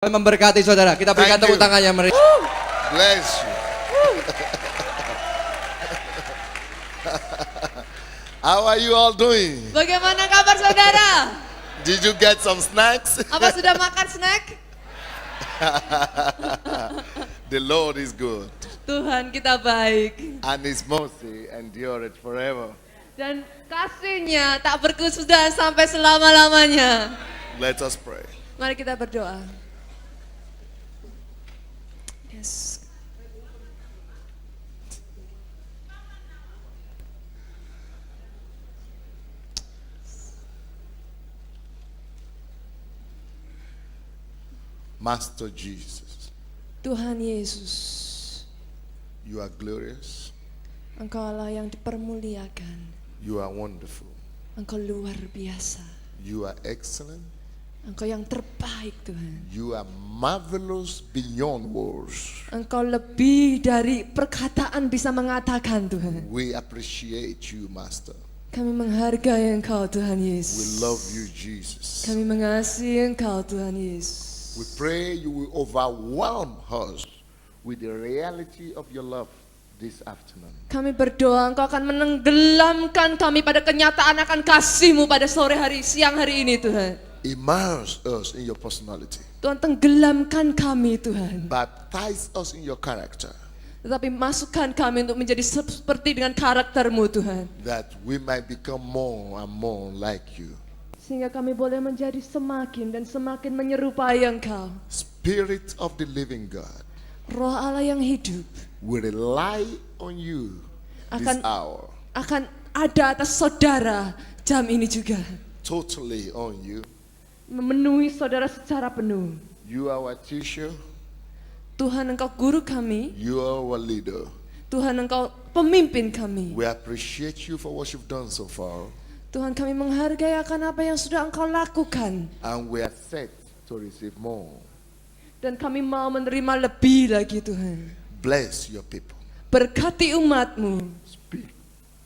memberkati saudara. Kita berikan Thank tepuk you. tangannya mereka. Bless you. How are you all doing? Bagaimana kabar saudara? Did you get some snacks? Apa sudah makan snack? The Lord is good, Tuhan kita baik. and His mercy endureth forever. Dan kasih-Nya tak berkesudahan sampai selama-lamanya. Let us pray. Mari kita berdoa. Yes. Master Jesus, Tuhan Yesus, you are glorious, Engkau Allah yang dipermuliakan. you are wonderful, Engkau luar biasa. you are excellent, Engkau yang terbaik Tuhan. you are marvelous beyond words. Engkau lebih dari perkataan bisa mengatakan Tuhan. We appreciate you, Master. Kami menghargai Engkau Tuhan We Yesus. love you, Jesus. Kami mengasihi Engkau Tuhan Yesus. We pray you will overwhelm us with the reality of your love this afternoon. Kami berdoa Engkau akan menenggelamkan kami pada kenyataan akan kasih-Mu pada sore hari, siang hari ini Tuhan. Immerse us in your personality. Tuhan tenggelamkan kami Tuhan. Baptize us in your character, Tetapi masukkan kami untuk menjadi seperti dengan karakter-Mu Tuhan. that we might become more and more like you. Sehingga kami boleh menjadi semakin dan semakin menyerupai Engkau. Spirit of the living God, Roh Allah yang hidup we rely on you this Akan- hour, akan ada atas saudara jam ini juga. totally on you. Memenuhi saudara secara penuh. You are our teacher, Tuhan Engkau guru kami. you are our leader. Tuhan Engkau pemimpin kami. We appreciate you for what you've done so far, Tuhan kami menghargai akan apa yang sudah Engkau lakukan. and we are set to receive more. Dan kami mau menerima lebih lagi Tuhan. Bless your people. Berkati umat-Mu.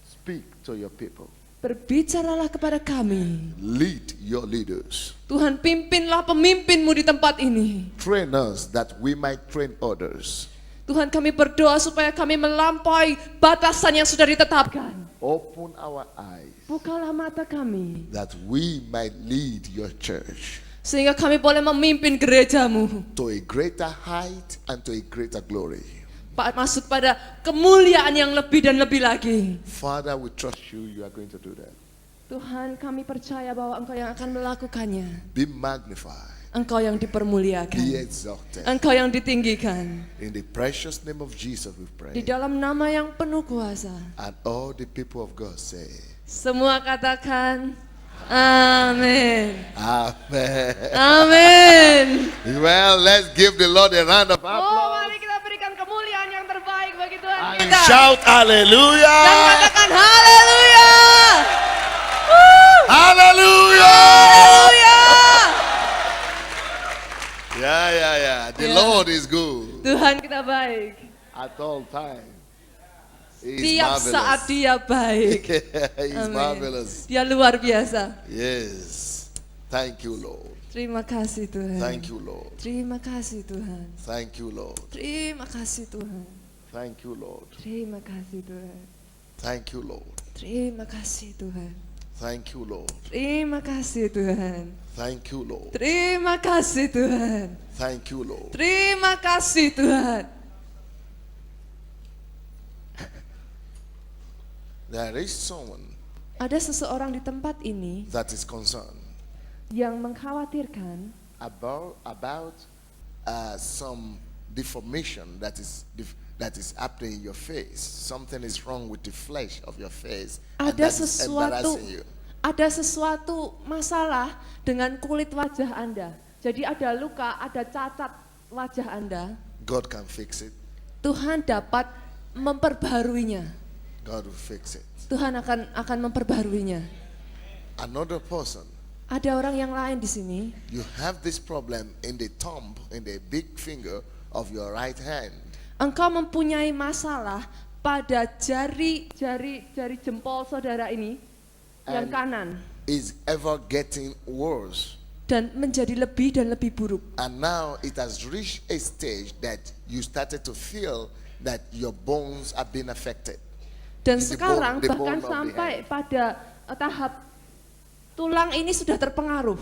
Speak to your people. Berbicaralah kepada kami. Lead your leaders. Tuhan pimpinlah pemimpin-Mu di tempat ini. Train us that we might train others. Tuhan kami berdoa supaya kami melampaui batasan yang sudah ditetapkan. Open our eyes Bukalah mata kami. that we might lead your church Sehingga kami boleh memimpin gereja-Mu. to a greater height and to a greater glory. Masuk pada kemuliaan yang lebih dan lebih lagi. Father, we trust you are going to do that. Tuhan kami percaya bahwa Engkau yang akan melakukannya. Be magnified, Engkau yang be dipermuliakan. exalted. Engkau yang ditinggikan. In the precious name of Jesus we Di pray. dalam nama yang penuh kuasa. And all the people of God say, Semua katakan amin. Amen. Amin. Well, let's give the Lord a round of Oh, applause. mari kita berikan kemuliaan yang terbaik bagi Tuhan And kita. shout Dan hallelujah. katakan haleluya. Hallelujah. Haleluya. Yeah. The Yeah. Lord is good Tuhan kita baik. at all times. He's Tiap saat marvelous. Dia baik. He's Amin. marvelous. Dia luar biasa. Yes. Thank you, Lord. Terima kasih Tuhan. Thank you, Lord. Terima kasih Tuhan. Thank you, Lord. Terima kasih Tuhan. Thank you, Lord. Terima kasih Tuhan. Thank you, Lord. Terima kasih Tuhan. Thank you, Lord. Terima kasih Tuhan. Thank you, Lord. Terima kasih Tuhan. Thank you, Lord. Terima kasih Tuhan. There is someone Ada seseorang di tempat ini that is concerned yang mengkhawatirkan about some deformation that is happening in your face. Something is wrong with the flesh of your face, and ada that is sesuatu embarrassing you. ada sesuatu masalah dengan kulit wajah Anda. Jadi ada luka, ada cacat wajah Anda. God can fix it. Tuhan dapat memperbaharuinya. God will fix it. Tuhan akan memperbaharuinya. Another person, Ada orang yang lain di sini. you have this problem in the thumb, in the big finger of your right hand. Engkau mempunyai masalah pada jari jempol saudara ini yang And kanan. is ever getting worse. dan menjadi lebih dan lebih buruk. And now it has reached a stage that you started to feel that your bones are being affected. Dan The sekarang bone bahkan of the sampai hand. pada tahap tulang ini sudah terpengaruh.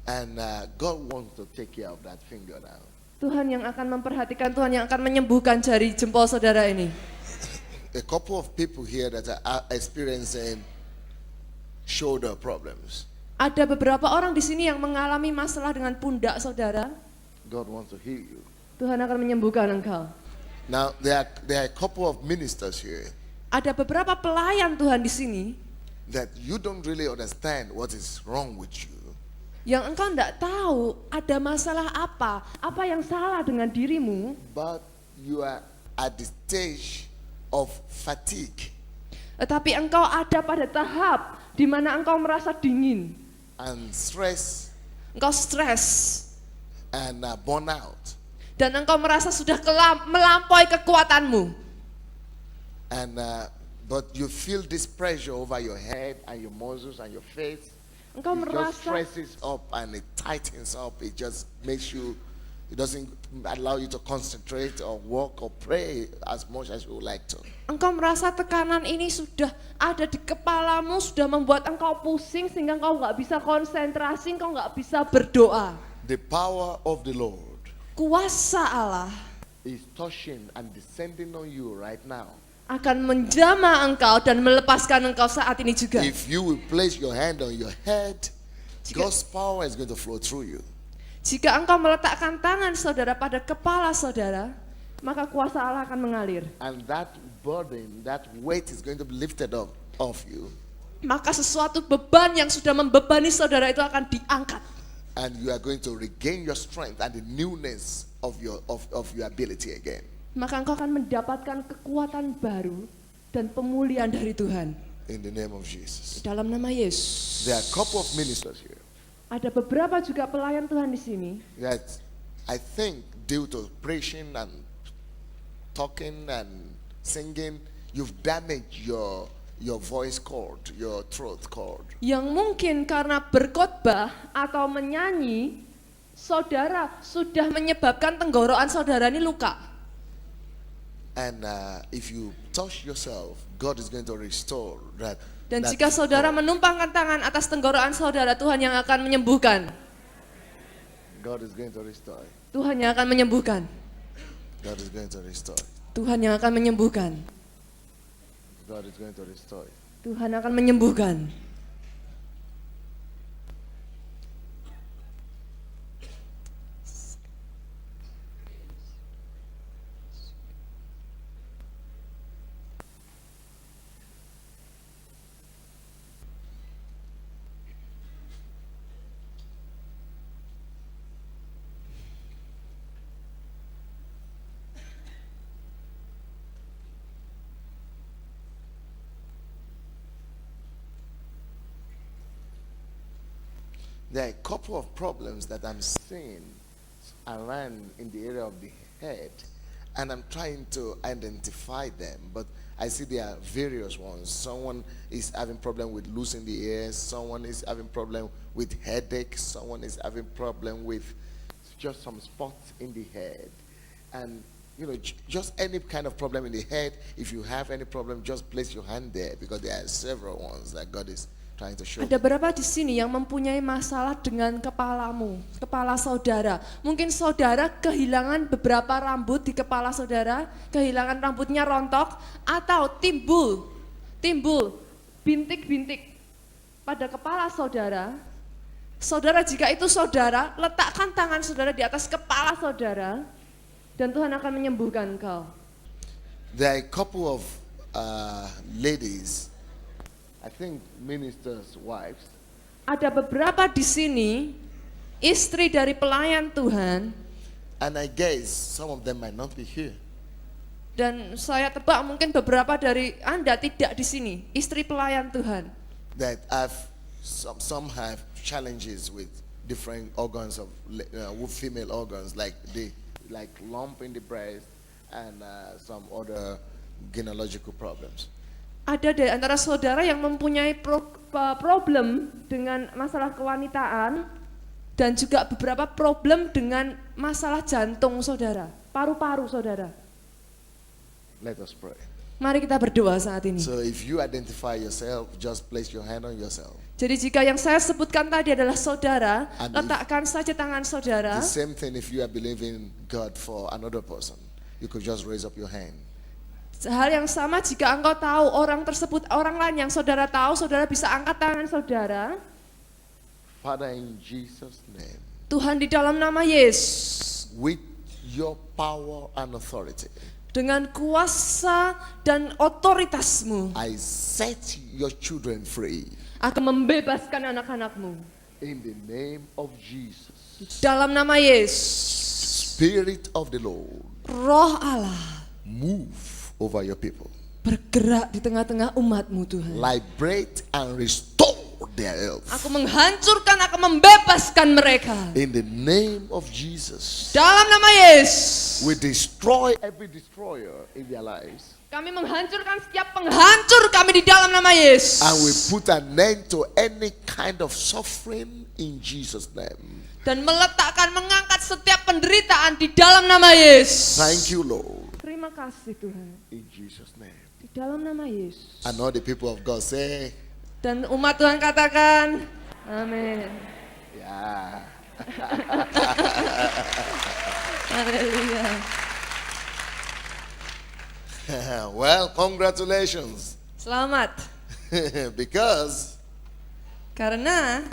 And God wants to take care of that finger now. Tuhan yang akan memperhatikan, Tuhan yang akan menyembuhkan jari jempol saudara ini. A couple of people here that are experiencing shoulder problems. Ada beberapa orang di sini yang mengalami masalah dengan pundak saudara. God wants to heal you. Tuhan akan menyembuhkan engkau. Now there are a couple of ministers here Ada beberapa pelayan Tuhan di sini that you don't really understand what is wrong with you. yang engkau tidak tahu ada masalah apa yang salah dengan dirimu, But you are at the stage of fatigue tetapi engkau ada pada tahap di mana engkau merasa dingin, and stress engkau stres, and burnout. dan engkau merasa sudah melampaui kekuatanmu. And but you feel this pressure over your head and your muscles and your face. Engkau It just merasa stresses up and it tightens up. It just makes you, it doesn't allow you to concentrate or work or pray as much as you would like to. engkau merasa tekanan ini sudah ada di kepalamu, sudah membuat engkau pusing sehingga engkau nggak bisa konsentrasi, engkau nggak bisa berdoa. The power of the Lord Kuasa Allah is touching and descending on you right now. akan menjamah engkau dan melepaskan engkau saat ini juga. If you will place your hand on your head, Jika- God's power is going to flow through you. Jika engkau meletakkan tangan saudara pada kepala saudara, maka kuasa Allah akan mengalir. And that burden, that weight is going to be lifted up off you. Maka sesuatu beban yang sudah membebani saudara itu akan diangkat. And you are going to regain your strength and the newness of your ability again. Maka engkau akan mendapatkan kekuatan baru dan pemulihan dari Tuhan. In the name of Jesus. Dalam nama Yesus. There are a couple of ministers here Ada beberapa juga pelayan Tuhan di sini that I think due to preaching and talking and singing, you've damaged your voice cord, your throat cord. yang mungkin karena berkhotbah atau menyanyi, saudara sudah menyebabkan tenggorokan saudara ini luka. And if you touch yourself, God is going to restore that. Dan that jika saudara cord. menumpangkan tangan atas tenggorokan saudara, Tuhan yang akan menyembuhkan. God is going to restore. Tuhan yang akan menyembuhkan. God is going to restore. Tuhan yang akan menyembuhkan. God is going to restore. Tuhan akan menyembuhkan. There are a couple of problems that I'm seeing around in the area of the head, and I'm trying to identify them, but I see there are various ones. Someone is having problem with losing the ears, someone is having problem with headache, someone is having problem with just some spots in the head. And you know, just any kind of problem in the head, if you have any problem, just place your hand there, because there are several ones that God is trying to show. Ada berapa di sini yang mempunyai masalah dengan kepalamu, kepala saudara? Mungkin saudara kehilangan beberapa rambut di kepala saudara, kehilangan rambutnya rontok, atau timbul bintik-bintik pada kepala saudara. Saudara, jika itu saudara, letakkan tangan saudara di atas kepala saudara, dan Tuhan akan menyembuhkan engkau. There are a couple of ladies, I think ministers' wives, Ada beberapa di sini istri dari pelayan Tuhan, and I guess some of them might not be here. dan saya tebak mungkin beberapa dari Anda tidak di sini, istri pelayan Tuhan. That have some have challenges with different organs of female organs, like lump in the breast and some other gynecological problems. ada di antara saudara yang mempunyai problem dengan masalah kewanitaan dan juga beberapa problem dengan masalah jantung saudara, paru-paru saudara. Let us pray. Mari kita berdoa saat ini. So if you identify yourself, just place your hand on yourself. Jadi jika yang saya sebutkan tadi adalah saudara, And letakkan saja tangan saudara. The same thing if you are believing God for another person. You could just raise up your hand. Hal yang sama jika engkau tahu orang tersebut, orang lain yang saudara tahu, saudara bisa angkat tangan saudara. Father, in Jesus' name, Tuhan, di dalam nama Yesus, with your power and authority, dengan kuasa dan otoritasmu, I set your children free. aku membebaskan anak-anakmu. In the name of Jesus. Di dalam nama Yesus, Spirit of the Lord, Roh Allah, move over your people. bergerak di tengah-tengah umatmu Tuhan. Liberate and restore their health. Aku menghancurkan, aku membebaskan mereka. In the name of Jesus, Dalam nama Yesus, we destroy every destroyer in their lives. kami menghancurkan setiap penghancur kami di dalam nama Yesus. And we put an end to any kind of suffering in Jesus' name. Dan meletakkan, mengangkat setiap penderitaan di dalam nama Yesus. Thank you, Lord. Terima kasih Tuhan. In Jesus' name. Di dalam nama Yesus. And all the people of God say, Dan umat Tuhan katakan, amin. yeah. Haleluya. Well, congratulations. Selamat. Because Karena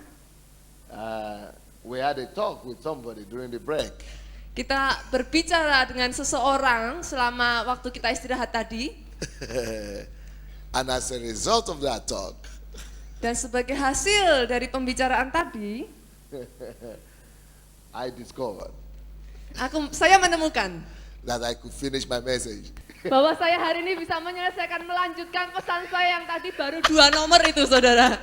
we had a talk with somebody during the break. kita berbicara dengan seseorang selama waktu kita istirahat tadi. And as a result of that talk, Dan sebagai hasil dari pembicaraan tadi, I discovered saya menemukan that I could finish my message. bahwa saya hari ini bisa menyelesaikan, melanjutkan pesan saya yang tadi baru 2 nomor itu, saudara.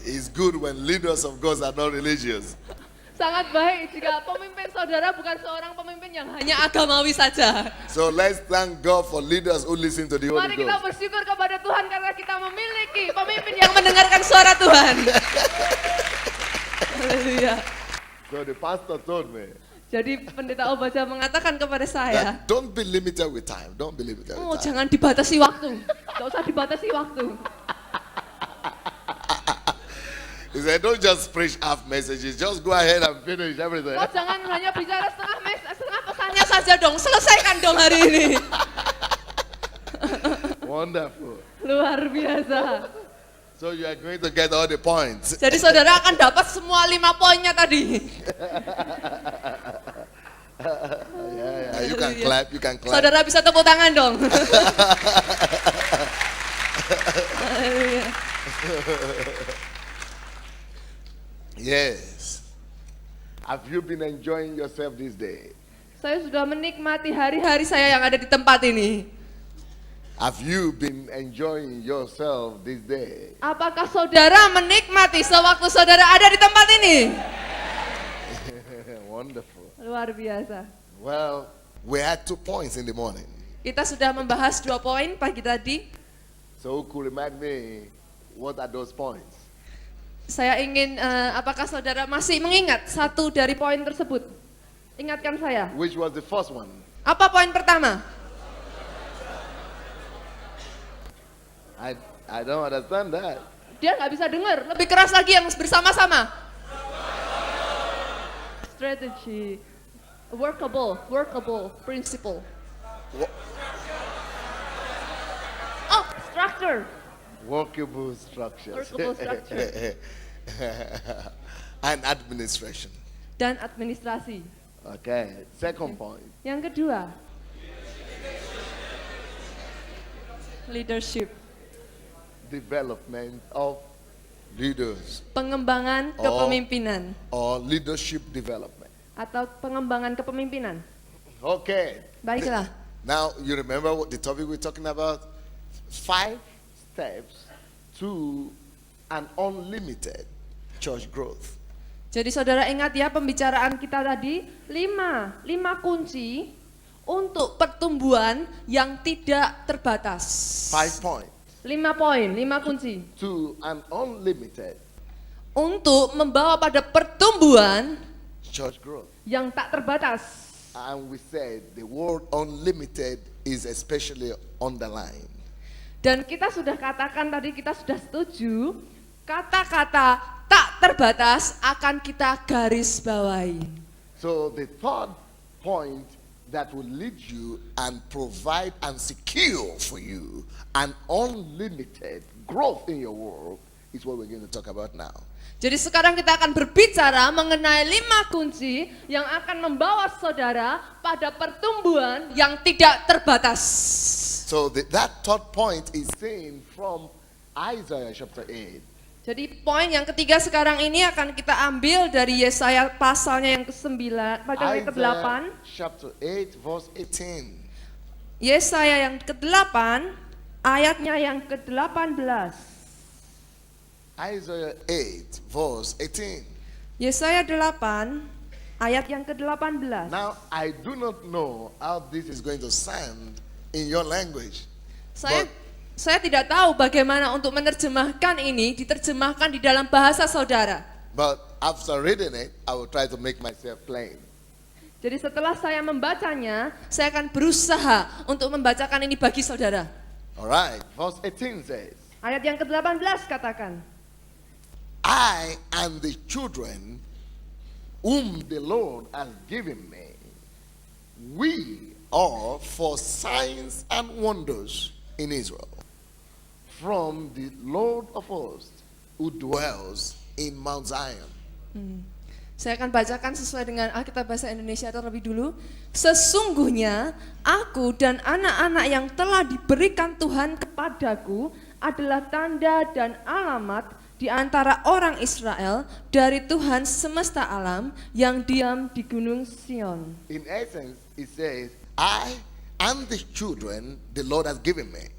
It's good when leaders of God are not religious. Sangat baik jika pemimpin saudara bukan seorang pemimpin yang hanya agamawi saja. So let's thank God for leaders who listen to the Holy Mari kita Ghost. bersyukur kepada Tuhan karena kita memiliki pemimpin yang mendengarkan suara Tuhan. Haleluya. So the pastor told me, Jadi pendeta Obaja mengatakan kepada saya, that don't be limited with time. Don't be limited oh, with time. jangan dibatasi waktu. Gak usah dibatasi waktu. He said, don't just preach half messages. Just go ahead and finish everything. Oh, jangan hanya bicara setengah pesannya saja dong. Selesaikan dong hari ini. Wonderful. Luar biasa. So you are going to get all the points. Jadi saudara akan dapat semua 5 poinnya tadi. Yeah, you can clap, you can clap. Saudara bisa tepuk tangan dong. Haleluya. Yes. Have you been enjoying yourself this day? Saya sudah menikmati hari-hari saya yang ada di tempat ini. Have you been enjoying yourself this day? Apakah saudara menikmati sewaktu saudara ada di tempat ini? Wonderful. Luar biasa. Well, we had 2 points in the morning. Kita sudah membahas 2 poin pagi tadi. So who could remind me what are those points? Saya ingin, apakah saudara masih mengingat satu dari poin tersebut? Ingatkan saya. Which was the first one? Apa poin pertama? I don't understand that. Dia nggak bisa dengar. Lebih keras lagi yang bersama-sama. Strategy, workable principle. Oh, structure. Workable structures. Workable structure. And administration. Dan administrasi. Okay, second point. Yang kedua, leadership. Development of leaders Pengembangan kepemimpinan or leadership development. atau pengembangan kepemimpinan. Okay. Baiklah. Now you remember what the topic we're talking about? 5 steps to an unlimited church growth. Jadi saudara ingat ya pembicaraan kita tadi, 5 kunci untuk pertumbuhan yang tidak terbatas. 5 points 5 poin, 5 kunci. to an unlimited Untuk membawa pada pertumbuhan church growth. yang tak terbatas. And we said the word unlimited is especially underlined. Dan kita sudah katakan tadi, kita sudah setuju, kata-kata tak terbatas akan kita garis bawahi. So the third point that will lead you and provide and secure for you an unlimited growth in your world is what we're going to talk about now. Jadi sekarang kita akan berbicara mengenai 5 kunci yang akan membawa saudara pada pertumbuhan yang tidak terbatas. So that third point is seen from Isaiah chapter 8. Jadi poin yang ketiga sekarang ini akan kita ambil dari Yesaya pasalnya yang ke-9, pasal yang ke-8. Isaiah chapter 8 verse 18. Yesaya yang ke-8, ayatnya yang ke-18. Isaiah 8 verse 18. Yesaya 8, ayat yang ke-18. Now I do not know how this is going to sound in your language. Saya tidak tahu bagaimana untuk menerjemahkan ini, diterjemahkan di dalam bahasa saudara. But after reading it, I will try to make myself plain. Jadi setelah saya membacanya, saya akan berusaha untuk membacakan ini bagi saudara. Alright, verse 18 says, Ayat yang ke-18 katakan, I and the children whom the Lord has given me, we are for signs and wonders in Israel, from the Lord of hosts who dwells in Mount Zion. Saya akan bacakan sesuai dengan Alkitab Bahasa Indonesia terlebih dulu. Sesungguhnya aku dan anak-anak yang telah diberikan Tuhan kepadaku adalah tanda dan alamat di antara orang Israel dari Tuhan semesta alam yang diam di gunung Sion. In essence, it says, I and the children the Lord has given me.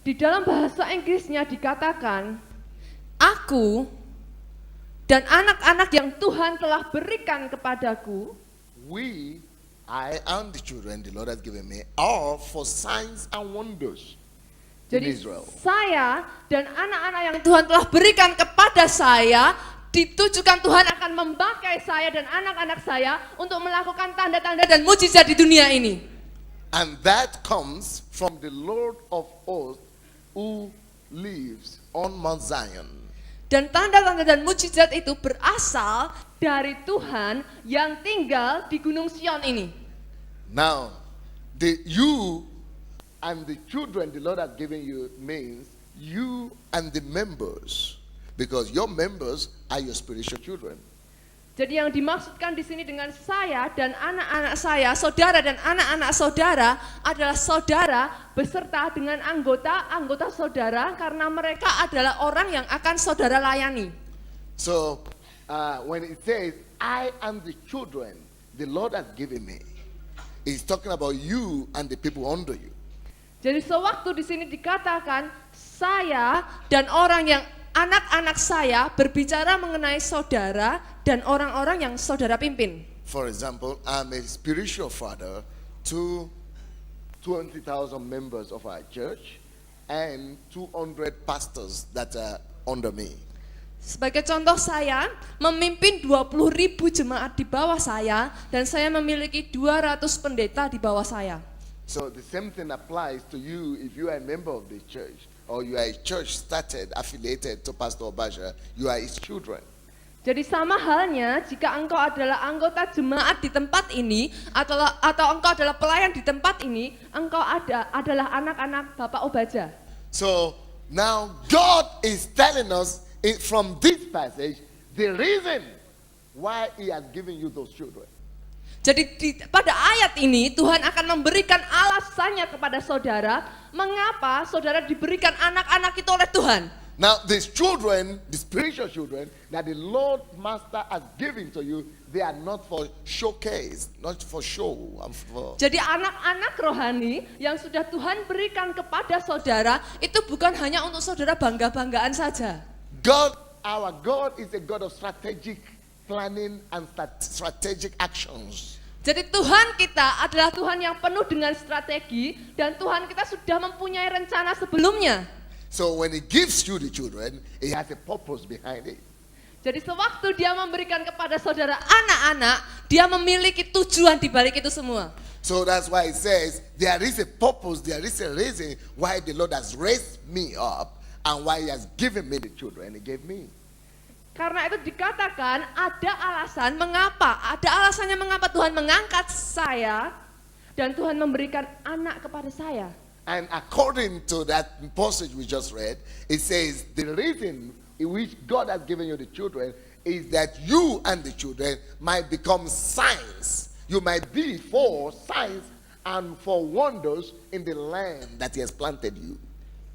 Di dalam bahasa Inggrisnya dikatakan, aku dan anak-anak yang Tuhan telah berikan kepadaku, We, I and the children the Lord has given me, are for signs and wonders in jadi Israel. saya dan anak-anak yang Tuhan telah berikan kepada saya, ditujukan Tuhan akan memakai saya dan anak-anak saya untuk melakukan tanda-tanda dan mujizat di dunia ini. And that comes from the Lord of hosts who lives on Mount Zion. Dan tanda-tanda dan mujizat itu berasal dari Tuhan yang tinggal di Gunung Sion ini. Now, you and the children the Lord has given you means you and the members, because your members are your spiritual children. Jadi yang dimaksudkan di sini dengan saya dan anak-anak saya, saudara dan anak-anak saudara adalah saudara beserta dengan anggota saudara karena mereka adalah orang yang akan saudara layani. So, when it says, I and the children the Lord has given me, it's talking about you and the people under you. Jadi sewaktu di sini dikatakan saya dan orang yang anak-anak saya berbicara mengenai saudara dan orang-orang yang saudara pimpin. For example, I'm a spiritual father to 20,000 members of our church and 200 pastors that are under me. Sebagai contoh, saya memimpin 20.000 jemaat di bawah saya dan saya memiliki 200 pendeta di bawah saya. So the same thing applies to you if you are a member of the church or you are a church started affiliated to Pastor Obaja, you are his children. Jadi sama halnya jika engkau adalah anggota jemaat di tempat ini atau engkau adalah pelayan di tempat ini, engkau adalah anak-anak Bapak Obaja. So now God is telling us from this passage the reason why he has given you those children. Jadi pada ayat ini Tuhan akan memberikan alasannya kepada saudara mengapa saudara diberikan anak-anak itu oleh Tuhan. Now these children, the spiritual children that the Lord Master has given to you, they are not for showcase, not for show. Jadi anak-anak rohani yang sudah Tuhan berikan kepada saudara itu bukan hanya untuk saudara bangga-banggaan saja. God our God is a God of strategic planning and strategic actions. Jadi Tuhan kita adalah Tuhan yang penuh dengan strategi dan Tuhan kita sudah mempunyai rencana sebelumnya. So when he gives you the children, he has a purpose behind it. Jadi sewaktu dia memberikan kepada saudara anak-anak, dia memiliki tujuan di balik itu semua. So that's why it says there is a purpose, there is a reason why the Lord has raised me up and why he has given me the children he gave me. Karena itu dikatakan ada alasannya mengapa Tuhan mengangkat saya dan Tuhan memberikan anak kepada saya. And according to that passage we just read, it says the reason in which God has given you the children is that you and the children might become signs. You might be for signs and for wonders in the land that he has planted you.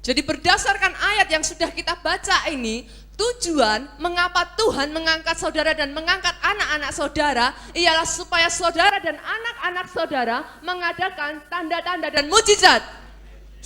Jadi berdasarkan ayat yang sudah kita baca ini, tujuan mengapa Tuhan mengangkat saudara dan mengangkat anak-anak saudara ialah supaya saudara dan anak-anak saudara mengadakan tanda-tanda dan mujizat.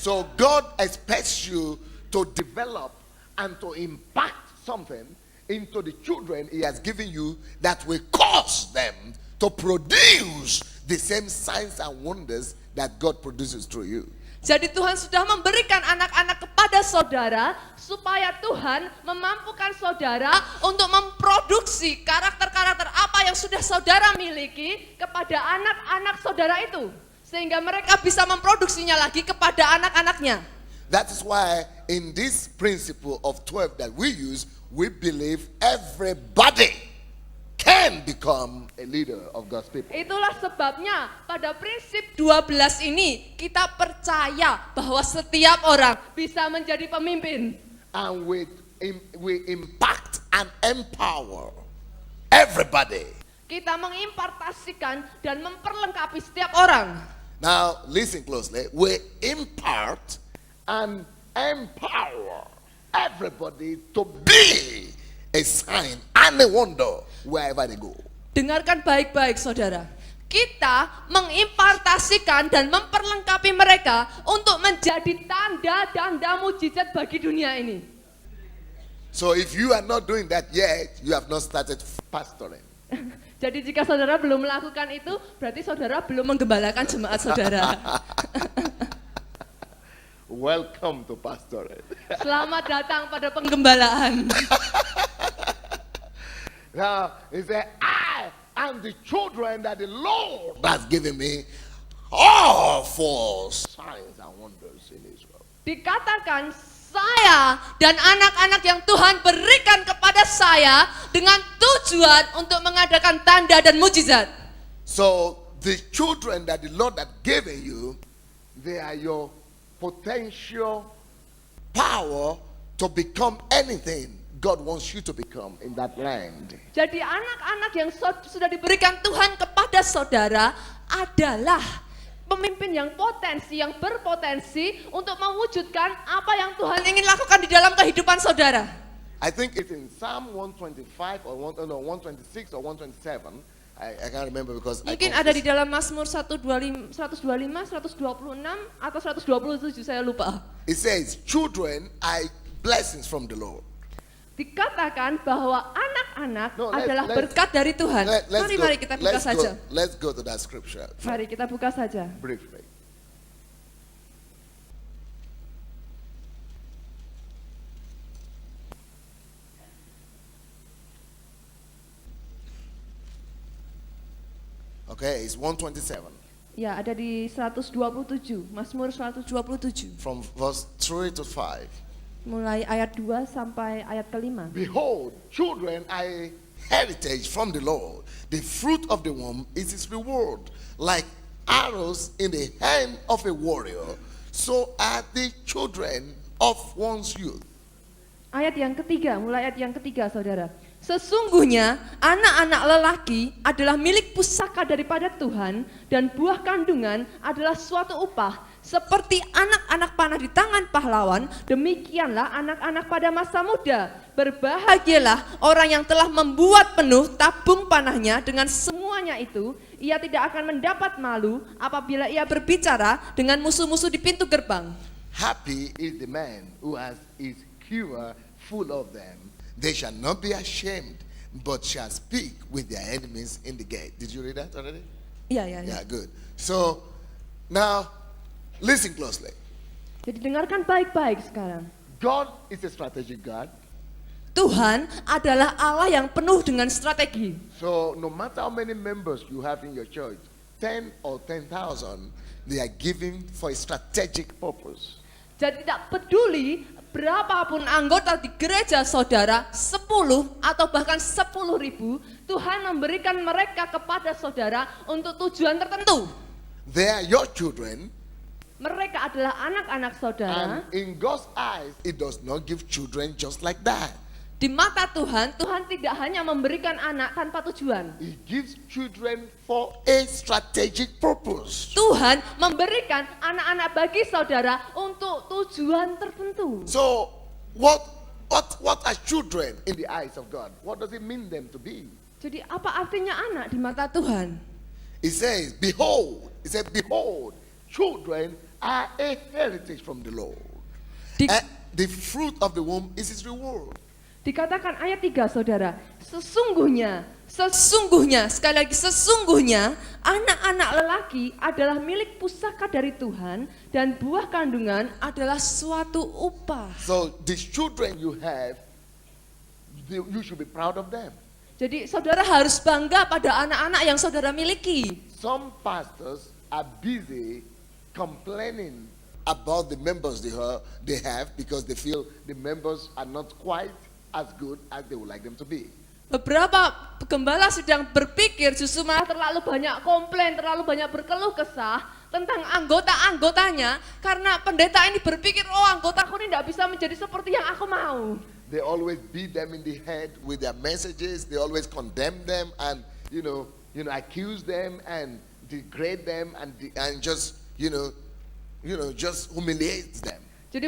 So God expects you to develop and to impact something into the children he has given you that will cause them to produce the same signs and wonders that God produces through you. Jadi Tuhan sudah memberikan anak-anak kepada saudara supaya Tuhan memampukan saudara untuk memproduksi karakter-karakter apa yang sudah saudara miliki kepada anak-anak saudara itu. Sehingga mereka bisa memproduksinya lagi kepada anak-anaknya. That is why in this principle of 12 that we use, we believe everybody can become a leader of God's people. Itulah sebabnya pada prinsip 12 ini kita percaya bahwa setiap orang bisa menjadi pemimpin. And we impact and empower everybody. Kita mengimpartasikan dan memperlengkapi setiap orang. Now listen closely. We impart and empower everybody to be a sign and a wonder wherever they go. Dengarkan baik-baik saudara. Kita mengimpartasikan dan memperlengkapi mereka untuk menjadi tanda-tanda mujizat bagi dunia ini. So if you are not doing that yet, you have not started pastoring. Jadi jika saudara belum melakukan itu, berarti saudara belum menggembalakan jemaat saudara. Welcome to pastoring. Selamat datang pada penggembalaan. Now, he said, I am the children that the Lord has given me, all for signs and wonders in Israel. Dikatakan saya dan anak-anak yang Tuhan berikan kepada saya dengan tujuan untuk mengadakan tanda dan mujizat. So, the children that the Lord has given you, they are your potential power to become anything God wants you to become in that land. Jadi anak-anak yang sudah diberikan Tuhan kepada saudara adalah pemimpin yang potensi, yang berpotensi untuk mewujudkan apa yang Tuhan ingin lakukan di dalam kehidupan saudara. I think it's in Psalm 125 or 126 or 127. I can't remember because Mungkin ada di dalam Mazmur 125, 126 atau 127, saya lupa. It says, children are blessings from the Lord. Dikatakan bahwa anak-anak No, adalah let's- berkat dari Tuhan. Mari kita buka saja. Let's go to that scripture Mari kita buka saja. briefly. Okay, it's 127 Ya, ada di 127, Mazmur 127. from verse 3 to 5. Mulai ayat 2 sampai ayat ke-5. Behold, children are a heritage from the Lord. The fruit of the womb is his reward. Like arrows in the hand of a warrior, so are the children of one's youth. Ayat yang ketiga, mulai ayat yang ketiga saudara. Sesungguhnya anak-anak lelaki adalah milik pusaka daripada Tuhan dan buah kandungan adalah suatu upah. Seperti anak-anak panah di tangan pahlawan, demikianlah anak-anak pada masa muda. Berbahagialah orang yang telah membuat penuh tabung panahnya dengan semuanya itu. Ia tidak akan mendapat malu apabila ia berbicara dengan musuh-musuh di pintu gerbang. Happy is the man who has his quiver full of them. They shall not be ashamed, but shall speak with their enemies in the gate. Did you read that already? Iya. Yeah, good. So now listen closely. Jadi dengarkan baik-baik sekarang. God is a strategic God. Tuhan adalah Allah yang penuh dengan strategi. So no matter how many members you have in your church, 10 or 10,000, they are giving for a strategic purpose. Jadi tidak peduli berapapun anggota di gereja saudara, 10 atau bahkan 10.000, Tuhan memberikan mereka kepada saudara untuk tujuan tertentu. They are your children. Mereka adalah anak-anak saudara. And in God's eyes, it does not give children just like that. Di mata Tuhan, Tuhan tidak hanya memberikan anak tanpa tujuan. He gives children for a strategic purpose. Tuhan memberikan anak-anak bagi saudara untuk tujuan tertentu. So, what are children in the eyes of God? What does it mean them to be? Jadi apa artinya anak di mata Tuhan? It says, behold, children are a heritage from the Lord. And the fruit of the womb is his reward. Dikatakan ayat 3 saudara, sesungguhnya, sekali lagi sesungguhnya anak-anak lelaki adalah milik pusaka dari Tuhan dan buah kandungan adalah suatu upah. So these children you have, you should be proud of them. Jadi saudara harus bangga pada anak-anak yang saudara miliki. Some pastors are busy complaining about the members they have because they feel the members are not quite as good as they would like them to be. Beberapa gembala sedang berpikir justru malah terlalu banyak komplain, terlalu banyak berkeluh kesah tentang anggota-anggotanya karena pendeta ini berpikir, oh anggotaku ini tidak bisa menjadi seperti yang aku mau. They always beat them in the head with their messages. They always condemn them and accuse them and degrade them and just just humiliate them. Jadi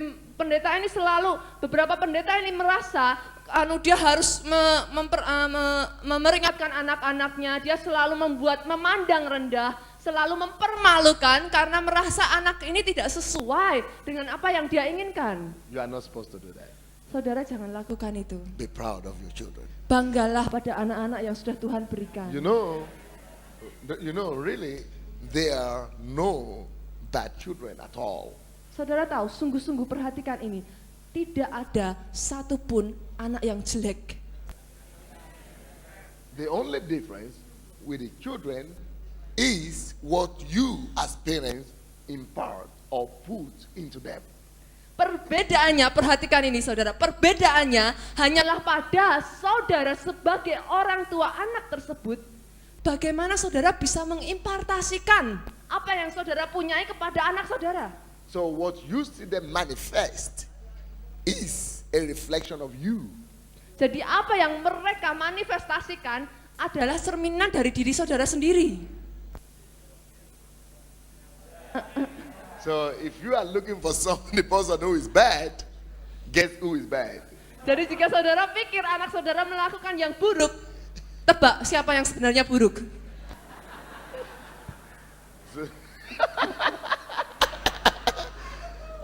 beberapa pendeta ini merasa dia harus memperingatkan anak-anaknya, dia selalu memandang rendah, selalu mempermalukan karena merasa anak ini tidak sesuai dengan apa yang dia inginkan. You are not supposed to do that. Saudara jangan lakukan itu. Be proud of your children. Banggalah pada anak-anak yang sudah Tuhan berikan. You know, really, there are no bad children at all. Saudara tahu, sungguh-sungguh perhatikan ini. Tidak ada satupun anak yang jelek. The only difference with the children is what you as parents impart or put into them. Perbedaannya, perhatikan ini saudara, perbedaannya hanyalah pada saudara sebagai orang tua anak tersebut. Bagaimana saudara bisa mengimpartasikan apa yang saudara punyai kepada anak saudara. So what you see them manifest is a reflection of you. Jadi apa yang mereka manifestasikan adalah cerminan dari diri saudara sendiri. So if you are looking for the person who is bad, guess who is bad? Jadi jika saudara pikir anak saudara melakukan yang buruk, tebak siapa yang sebenarnya buruk?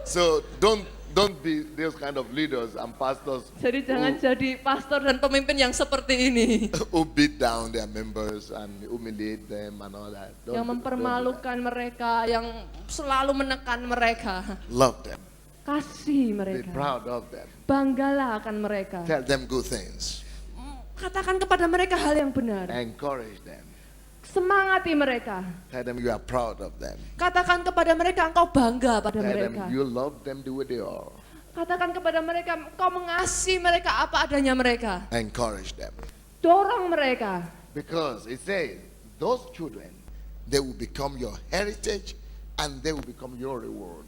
So don't be those kind of leaders and pastors. Jadi jangan jadi pastor dan pemimpin yang seperti ini. Who beat down their members and humiliate them and all that. Yang mempermalukan mereka, yang selalu menekan mereka. Love them. Kasih Be mereka. proud of them. Banggalah akan mereka. Tell them good things. Katakan kepada mereka hal yang benar. Encourage them. Semangati mereka. Tell them you are proud of them. Katakan kepada mereka engkau bangga pada Tell mereka. them you love them the way they are. Katakan kepada mereka engkau mengasihi mereka apa adanya mereka. Encourage them. Dorong mereka. Because it says those children, they will become your heritage and they will become your reward.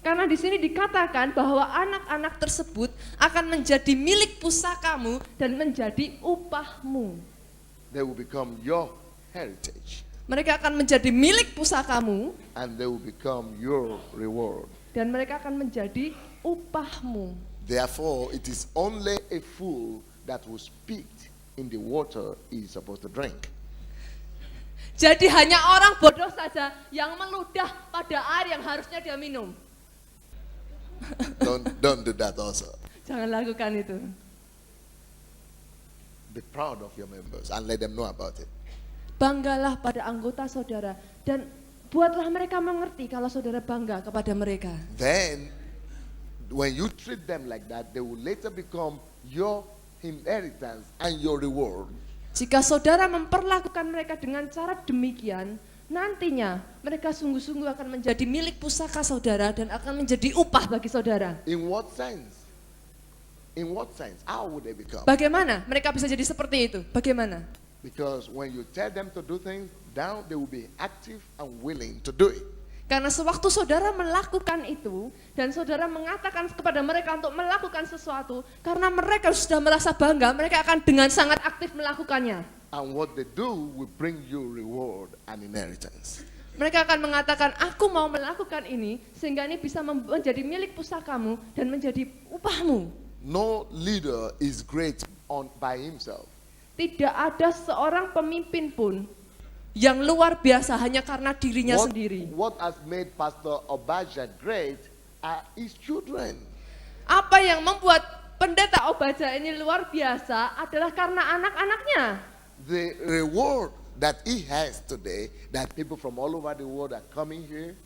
Karena di sini dikatakan bahwa anak-anak tersebut akan menjadi milik pusakamu dan menjadi upahmu. They will become your heritage. Mereka akan menjadi milik pusakamu And they will become your reward. dan mereka akan menjadi upahmu. Therefore, it is only a fool that will spit in the water he is supposed to drink. Jadi hanya orang bodoh saja yang meludah pada air yang harusnya dia minum. Don't do that also. Jangan lakukan itu. Be proud of your members and let them know about it. Banggalah pada anggota saudara dan buatlah mereka mengerti kalau saudara bangga kepada mereka. Then, when you treat them like that, they will later become your inheritance and your reward. Jika saudara memperlakukan mereka dengan cara demikian, nantinya mereka sungguh-sungguh akan menjadi milik pusaka saudara dan akan menjadi upah bagi saudara. In what sense? In what sense? How would they become? Bagaimana mereka bisa jadi seperti itu? Bagaimana? Because when you tell them to do things, now they will be active and willing to do it. Karena sewaktu saudara melakukan itu dan saudara mengatakan kepada mereka untuk melakukan sesuatu, karena mereka sudah merasa bangga, mereka akan dengan sangat aktif melakukannya. And what they do will bring you reward and inheritance. Mereka akan mengatakan, aku mau melakukan ini sehingga ini bisa menjadi milik pusakamu dan menjadi upahmu. No leader is great by himself. Tidak ada seorang pemimpin pun yang luar biasa hanya karena dirinya sendiri. What has made Pastor Obaja great are his children. Apa yang membuat pendeta Obaja ini luar biasa adalah karena anak-anaknya. The reward that he has today, that people from all over the world are coming here,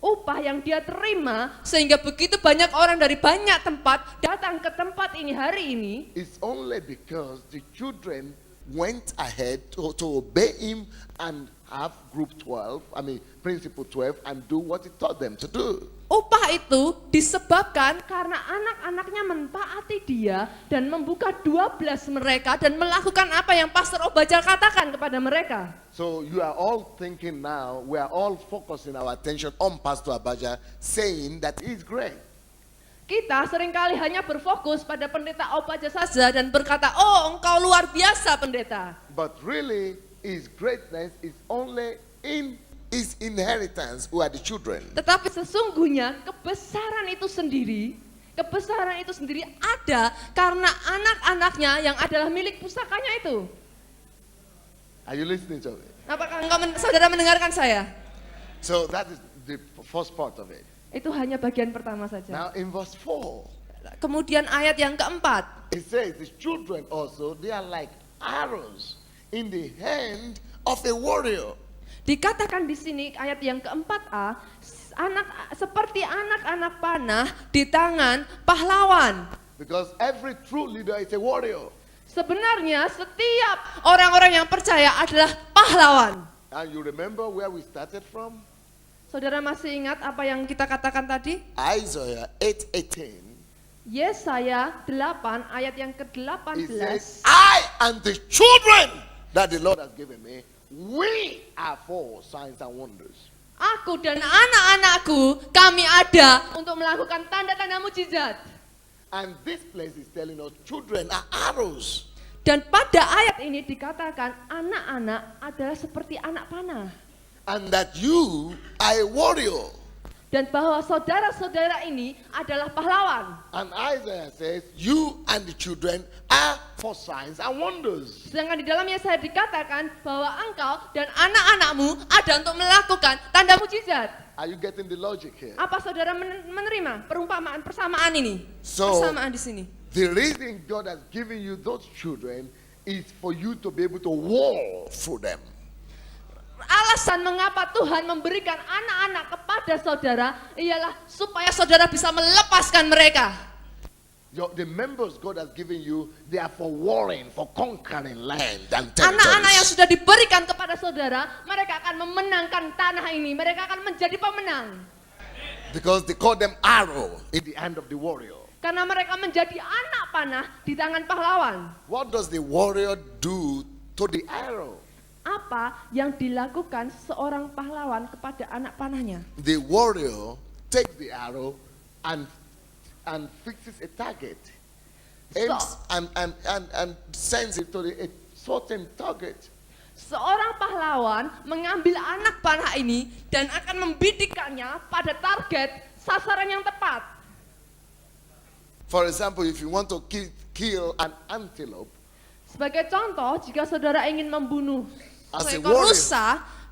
Upah yang dia terima sehingga begitu banyak orang dari banyak tempat datang ke tempat ini hari ini, it's only because the children went ahead to obey him and have principle 12 and do what he taught them to do. Upah itu disebabkan karena anak-anaknya mentaati dia dan membuka 12 mereka dan melakukan apa yang Pastor Obaja katakan kepada mereka. So you are all thinking now, we are all focusing our attention on Pastor Obaja saying that he's great. Kita seringkali hanya berfokus pada pendeta Obaja saja dan berkata, oh engkau luar biasa pendeta. But really, his greatness is only in his inheritance, who are the children. Tetapi sesungguhnya kebesaran itu sendiri ada karena anak-anaknya yang adalah milik pusakanya itu. Are you listening to me? Apakah saudara mendengarkan saya? So that is the first part of it. Itu hanya bagian pertama saja. Now in verse 4, Kemudian ayat yang keempat, it says the children also, they are like arrows in the hand of a warrior. dikatakan di sini ayat yang keempat-A, seperti anak-anak panah di tangan pahlawan. Because every true leader is a warrior. Sebenarnya setiap orang-orang yang percaya adalah pahlawan. And you remember where we started from? Saudara masih ingat apa yang kita katakan tadi? Isaiah 8:18. Yesaya 8 ayat yang It ke-18. says, I and the children that the Lord has given me, we are for signs and wonders. Aku dan anak-anakku, kami ada untuk melakukan tanda-tanda mujizat. And this place is telling us children are arrows. Dan pada ayat ini dikatakan anak-anak adalah seperti anak panah. And that you are a warrior. Dan bahwa saudara-saudara ini adalah pahlawan. And Isaiah says, you and the children are for signs and wonders. Sedangkan di dalam Yesaya dikatakan bahwa engkau dan anak-anakmu ada untuk melakukan tanda mujizat. Are you getting the logic here? Apa saudara menerima perumpamaan persamaan ini? So, Persamaan di sini. the reason God has given you those children is for you to be able to war through them. Alasan mengapa Tuhan memberikan anak-anak kepada saudara ialah supaya saudara bisa melepaskan mereka. The members God has given you, they are for warring, for conquering land and Anak-anak yang territories. sudah diberikan kepada saudara, mereka akan memenangkan tanah ini, mereka akan menjadi pemenang. Because they call them arrow in the hand of the warrior. Karena mereka menjadi anak panah di tangan pahlawan. What does the warrior do to the arrow? Apa yang dilakukan seorang pahlawan kepada anak panahnya? The warrior takes the arrow and fixes a target, aims and sends it to a certain target. Seorang pahlawan mengambil anak panah ini dan akan membidikannya pada target sasaran yang tepat. For example, if you want to kill an antelope, Sebagai contoh, jika saudara ingin membunuh As a seekor warrior. rusa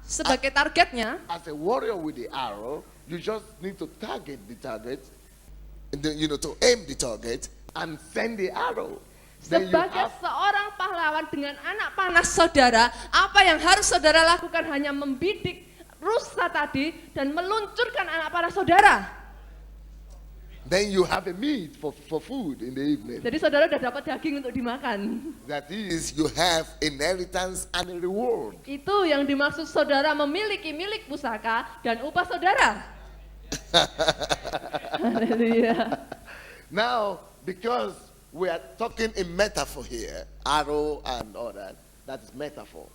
sebagai targetnya, as a warrior with the arrow, you just need to target the target, and then, to aim the target and send the arrow. then you Sebagai have seorang pahlawan dengan anak panah saudara, apa yang harus saudara lakukan hanya membidik rusa tadi dan meluncurkan anak panah saudara. then you have a meat for food in the evening. Jadi saudara sudah dapat daging untuk dimakan. That is, you have inheritance and a reward. Itu yang dimaksud saudara memiliki milik pusaka dan upah saudara. Haleluya. Now, because we are talking in metaphor here, arrow and all that is metaphor.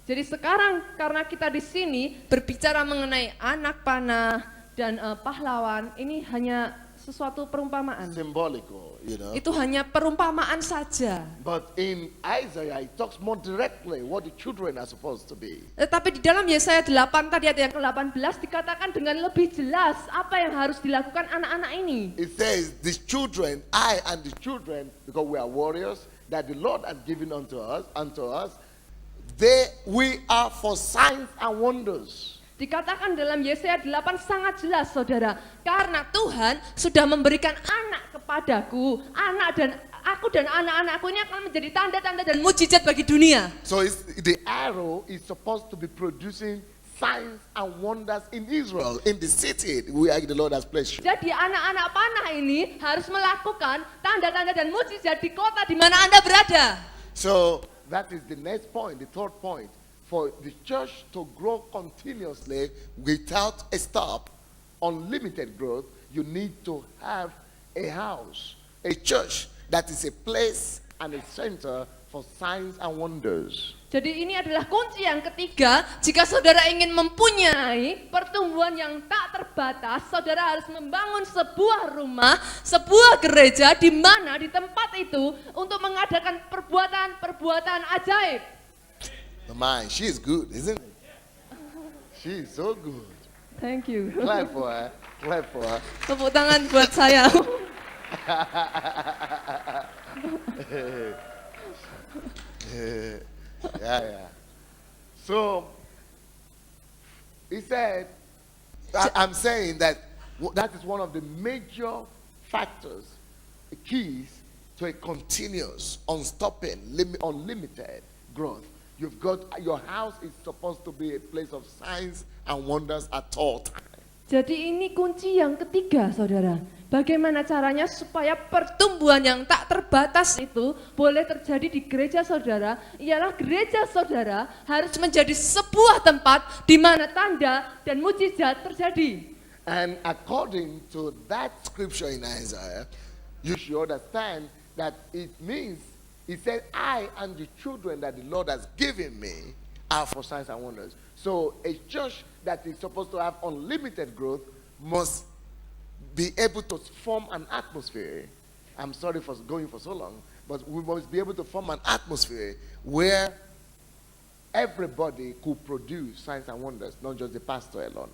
Jadi sekarang karena kita di sini berbicara mengenai anak panah dan pahlawan, ini hanya sesuatu perumpamaan. Symbolical, you know. Itu hanya perumpamaan saja. But in Isaiah, it talks more directly what the children are supposed to be. Tetapi di dalam Yesaya 8 tadi ayat yang ke-18 dikatakan dengan lebih jelas apa yang harus dilakukan anak-anak ini. It says, the children, I and the children, because we are warriors, that the Lord has given unto us, we are for signs and wonders. Dikatakan dalam Yesaya 8 sangat jelas saudara, karena Tuhan sudah memberikan anak kepadaku, aku dan anak-anakku ini akan menjadi tanda-tanda dan mujizat bagi dunia. So the arrow is supposed to be producing signs and wonders in Israel, in the city where the Lord has placed you. Jadi anak-anak panah ini harus melakukan tanda-tanda dan mujizat di kota di mana Anda berada. So that is the next point, the third point. For the church to grow continuously without a stop, unlimited growth, you need to have a house, a church that is a place and a center for signs and wonders. Jadi ini adalah kunci yang ketiga, jika saudara ingin mempunyai pertumbuhan yang tak terbatas, saudara harus membangun sebuah rumah, sebuah gereja di mana di tempat itu untuk mengadakan perbuatan-perbuatan ajaib. Man, she is good, isn't it? She is so good. Thank you. Clap for her. Clap for her. Tepuk tangan buat saya. Yeah. So, he said, I'm saying that that is one of the major factors, keys to a continuous, unstopping, unlimited growth. You've got, your house is supposed to be a place of signs and wonders at all times. Jadi ini kunci yang ketiga saudara. Bagaimana caranya supaya pertumbuhan yang tak terbatas itu boleh terjadi di gereja saudara, ialah gereja saudara harus menjadi sebuah tempat di mana tanda dan mujizat terjadi. And according to that scripture in Isaiah, you should understand that it means, he said, I and the children that the Lord has given me are for signs and wonders. So a church that is supposed to have unlimited growth must be able to form an atmosphere. I'm sorry for going for so long, but we must be able to form an atmosphere where everybody could produce signs and wonders, not just the pastor alone.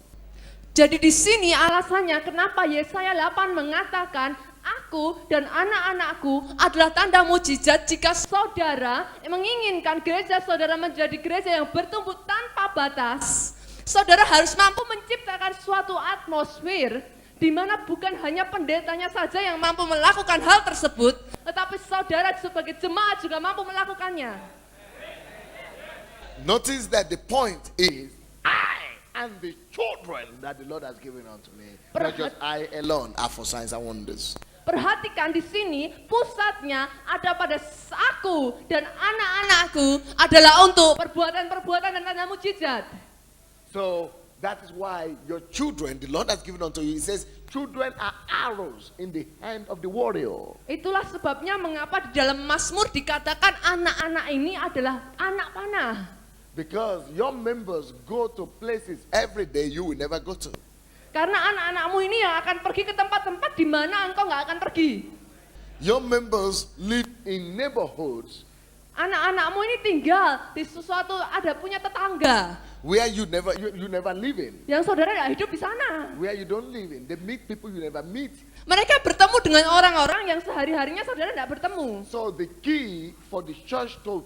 Jadi di sini alasannya kenapa Yesaya 8 mengatakan aku dan anak-anakku adalah tanda mujizat jika saudara menginginkan gereja saudara menjadi gereja yang bertumbuh tanpa batas. Saudara harus mampu menciptakan suatu atmosfer di mana bukan hanya pendetanya saja yang mampu melakukan hal tersebut, tetapi saudara sebagai jemaat juga mampu melakukannya. Notice that the point is, I and the children that the Lord has given unto me, not just I alone, are for signs and wonders. Perhatikan di sini pusatnya ada pada aku dan anak-anakku adalah untuk perbuatan-perbuatan dan tanda mujizat. So that is why your children, the Lord has given unto you. He says, children are arrows in the hand of the warrior. Itulah sebabnya mengapa di dalam Mazmur dikatakan anak-anak ini adalah anak panah. Because your members go to places every day you will never go to. Karena anak-anakmu ini yang akan pergi ke tempat-tempat di mana engkau nggak akan pergi. Your members live in neighborhoods Anak-anakmu ini tinggal di sesuatu, ada punya tetangga where you never live in. yang saudara nggak hidup di sana. Where you don't live in. They meet people you never meet. Mereka bertemu dengan orang-orang yang sehari-harinya saudara tidak bertemu. So the key for the church to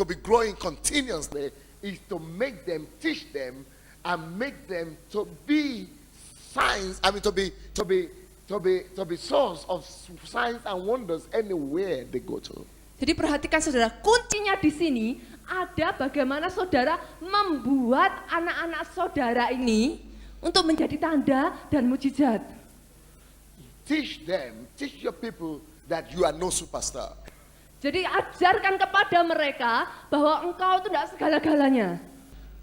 be growing continuously is to make them, teach them, and make them to be signs. I mean, to to be source of signs and wonders anywhere they go to. Jadi perhatikan saudara, kuncinya di sini ada bagaimana saudara membuat anak-anak saudara ini untuk menjadi tanda dan mujizat. Teach your people that you are no superstar. Jadi ajarkan kepada mereka bahwa engkau itu tidak segala-galanya.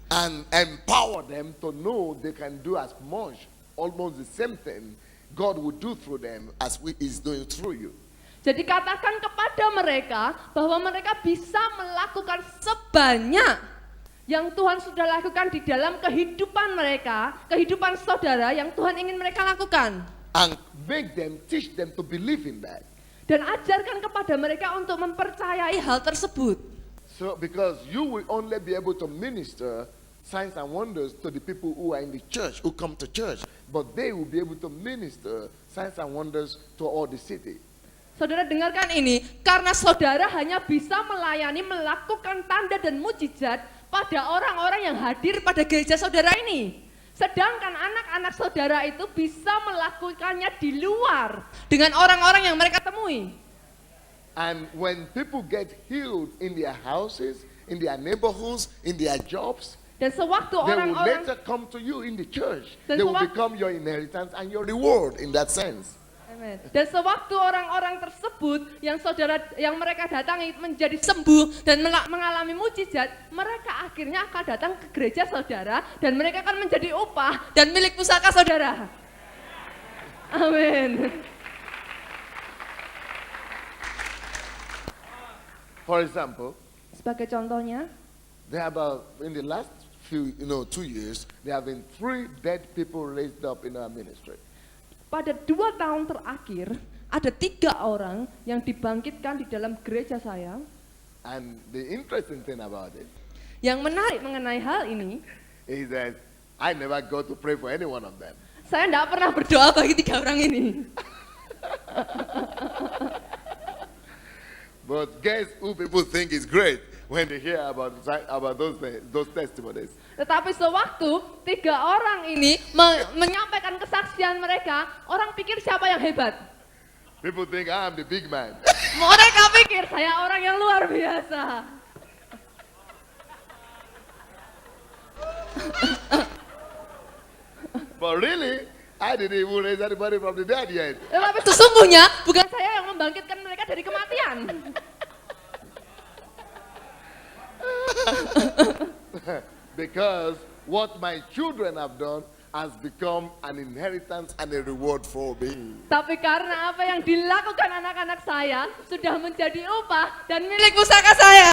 And empower them to know they can do as much, almost the same thing God will do through them as He is doing through you. Jadi katakan kepada mereka bahwa mereka bisa melakukan sebanyak yang Tuhan sudah lakukan di dalam kehidupan mereka, kehidupan saudara yang Tuhan ingin mereka lakukan. And teach them to believe in that. Dan ajarkan kepada mereka untuk mempercayai hal tersebut. So because you will only be able to minister signs and wonders to the people who are in the church, who come to church, but they will be able to minister signs and wonders to all the city. Saudara dengarkan ini, karena saudara hanya bisa melayani, melakukan tanda dan mujizat pada orang-orang yang hadir pada gereja saudara ini. Sedangkan anak-anak saudara itu bisa melakukannya di luar dengan orang-orang yang mereka temui. And when people get healed in their houses, in their neighborhoods, in their jobs, Dan sewaktu they will orang-orang later come to you in the church. Dan They will sewaktu- become your inheritance and your reward in that sense. Amen. Dan sewaktu orang-orang tersebut yang mereka datangi menjadi sembuh dan mengalami mujizat, mereka akhirnya akan datang ke gereja saudara dan mereka akan menjadi upah dan milik pusaka saudara. Amin. For example, Sebagai contohnya, there have in the last few, 2 years, there have been 3 dead people raised up in our ministry. pada 2 tahun terakhir ada 3 orang yang dibangkitkan di dalam gereja saya. And the interesting thing about it Yang menarik mengenai hal ini, is that I never go to pray for any one of them. saya tidak pernah berdoa bagi 3 orang ini. But guess who people think is great when they hear about those testimonies? Tetapi sewaktu 3 orang ini menyampaikan kesaksian mereka, orang pikir siapa yang hebat? People think I'm the big man. Mereka pikir saya orang yang luar biasa. But really, I didn't even raise anybody from the dead yet. Tetapi sesungguhnya bukan saya yang membangkitkan mereka dari kematian. Because what my children have done has become an inheritance and a reward for me. Tapi karena apa yang dilakukan anak-anak saya sudah menjadi upah dan milik pusaka saya.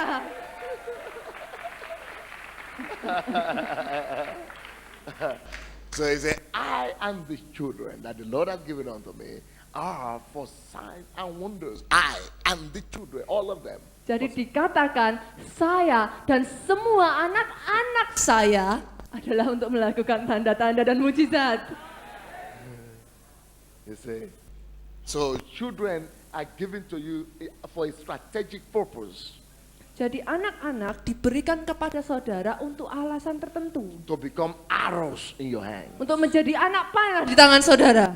So he said, I and the children that the Lord has given unto me are for signs and wonders. I and the children, all of them. Jadi dikatakan saya dan semua anak-anak saya adalah untuk melakukan tanda-tanda dan mujizat. You see? So children are given to you for a strategic purpose. Jadi anak-anak diberikan kepada saudara untuk alasan tertentu. To become arrows in your hand. Untuk menjadi anak panah di tangan saudara.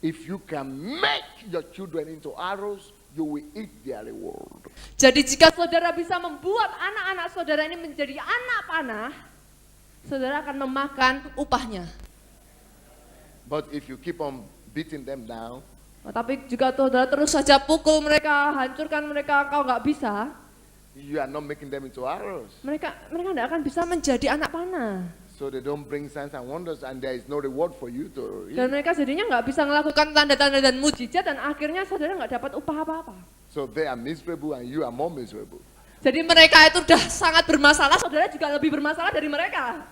If you can make your children into arrows, you will eat their reward. Jadi jika saudara bisa membuat anak-anak saudara ini menjadi anak panah, saudara akan memakan upahnya. But if you keep on beating them down, Tapi jika saudara terus saja pukul mereka, hancurkan mereka, kau nggak bisa, you are not making them into arrows. mereka tidak akan bisa menjadi anak panah. So they don't bring signs and wonders and there is no reward for you to eat. Dan mereka jadinya nggak bisa melakukan tanda-tanda dan mujizat dan akhirnya saudara nggak dapat upah apa-apa. So they are miserable and you are more miserable. Jadi mereka itu udah sangat bermasalah, saudara juga lebih bermasalah dari mereka.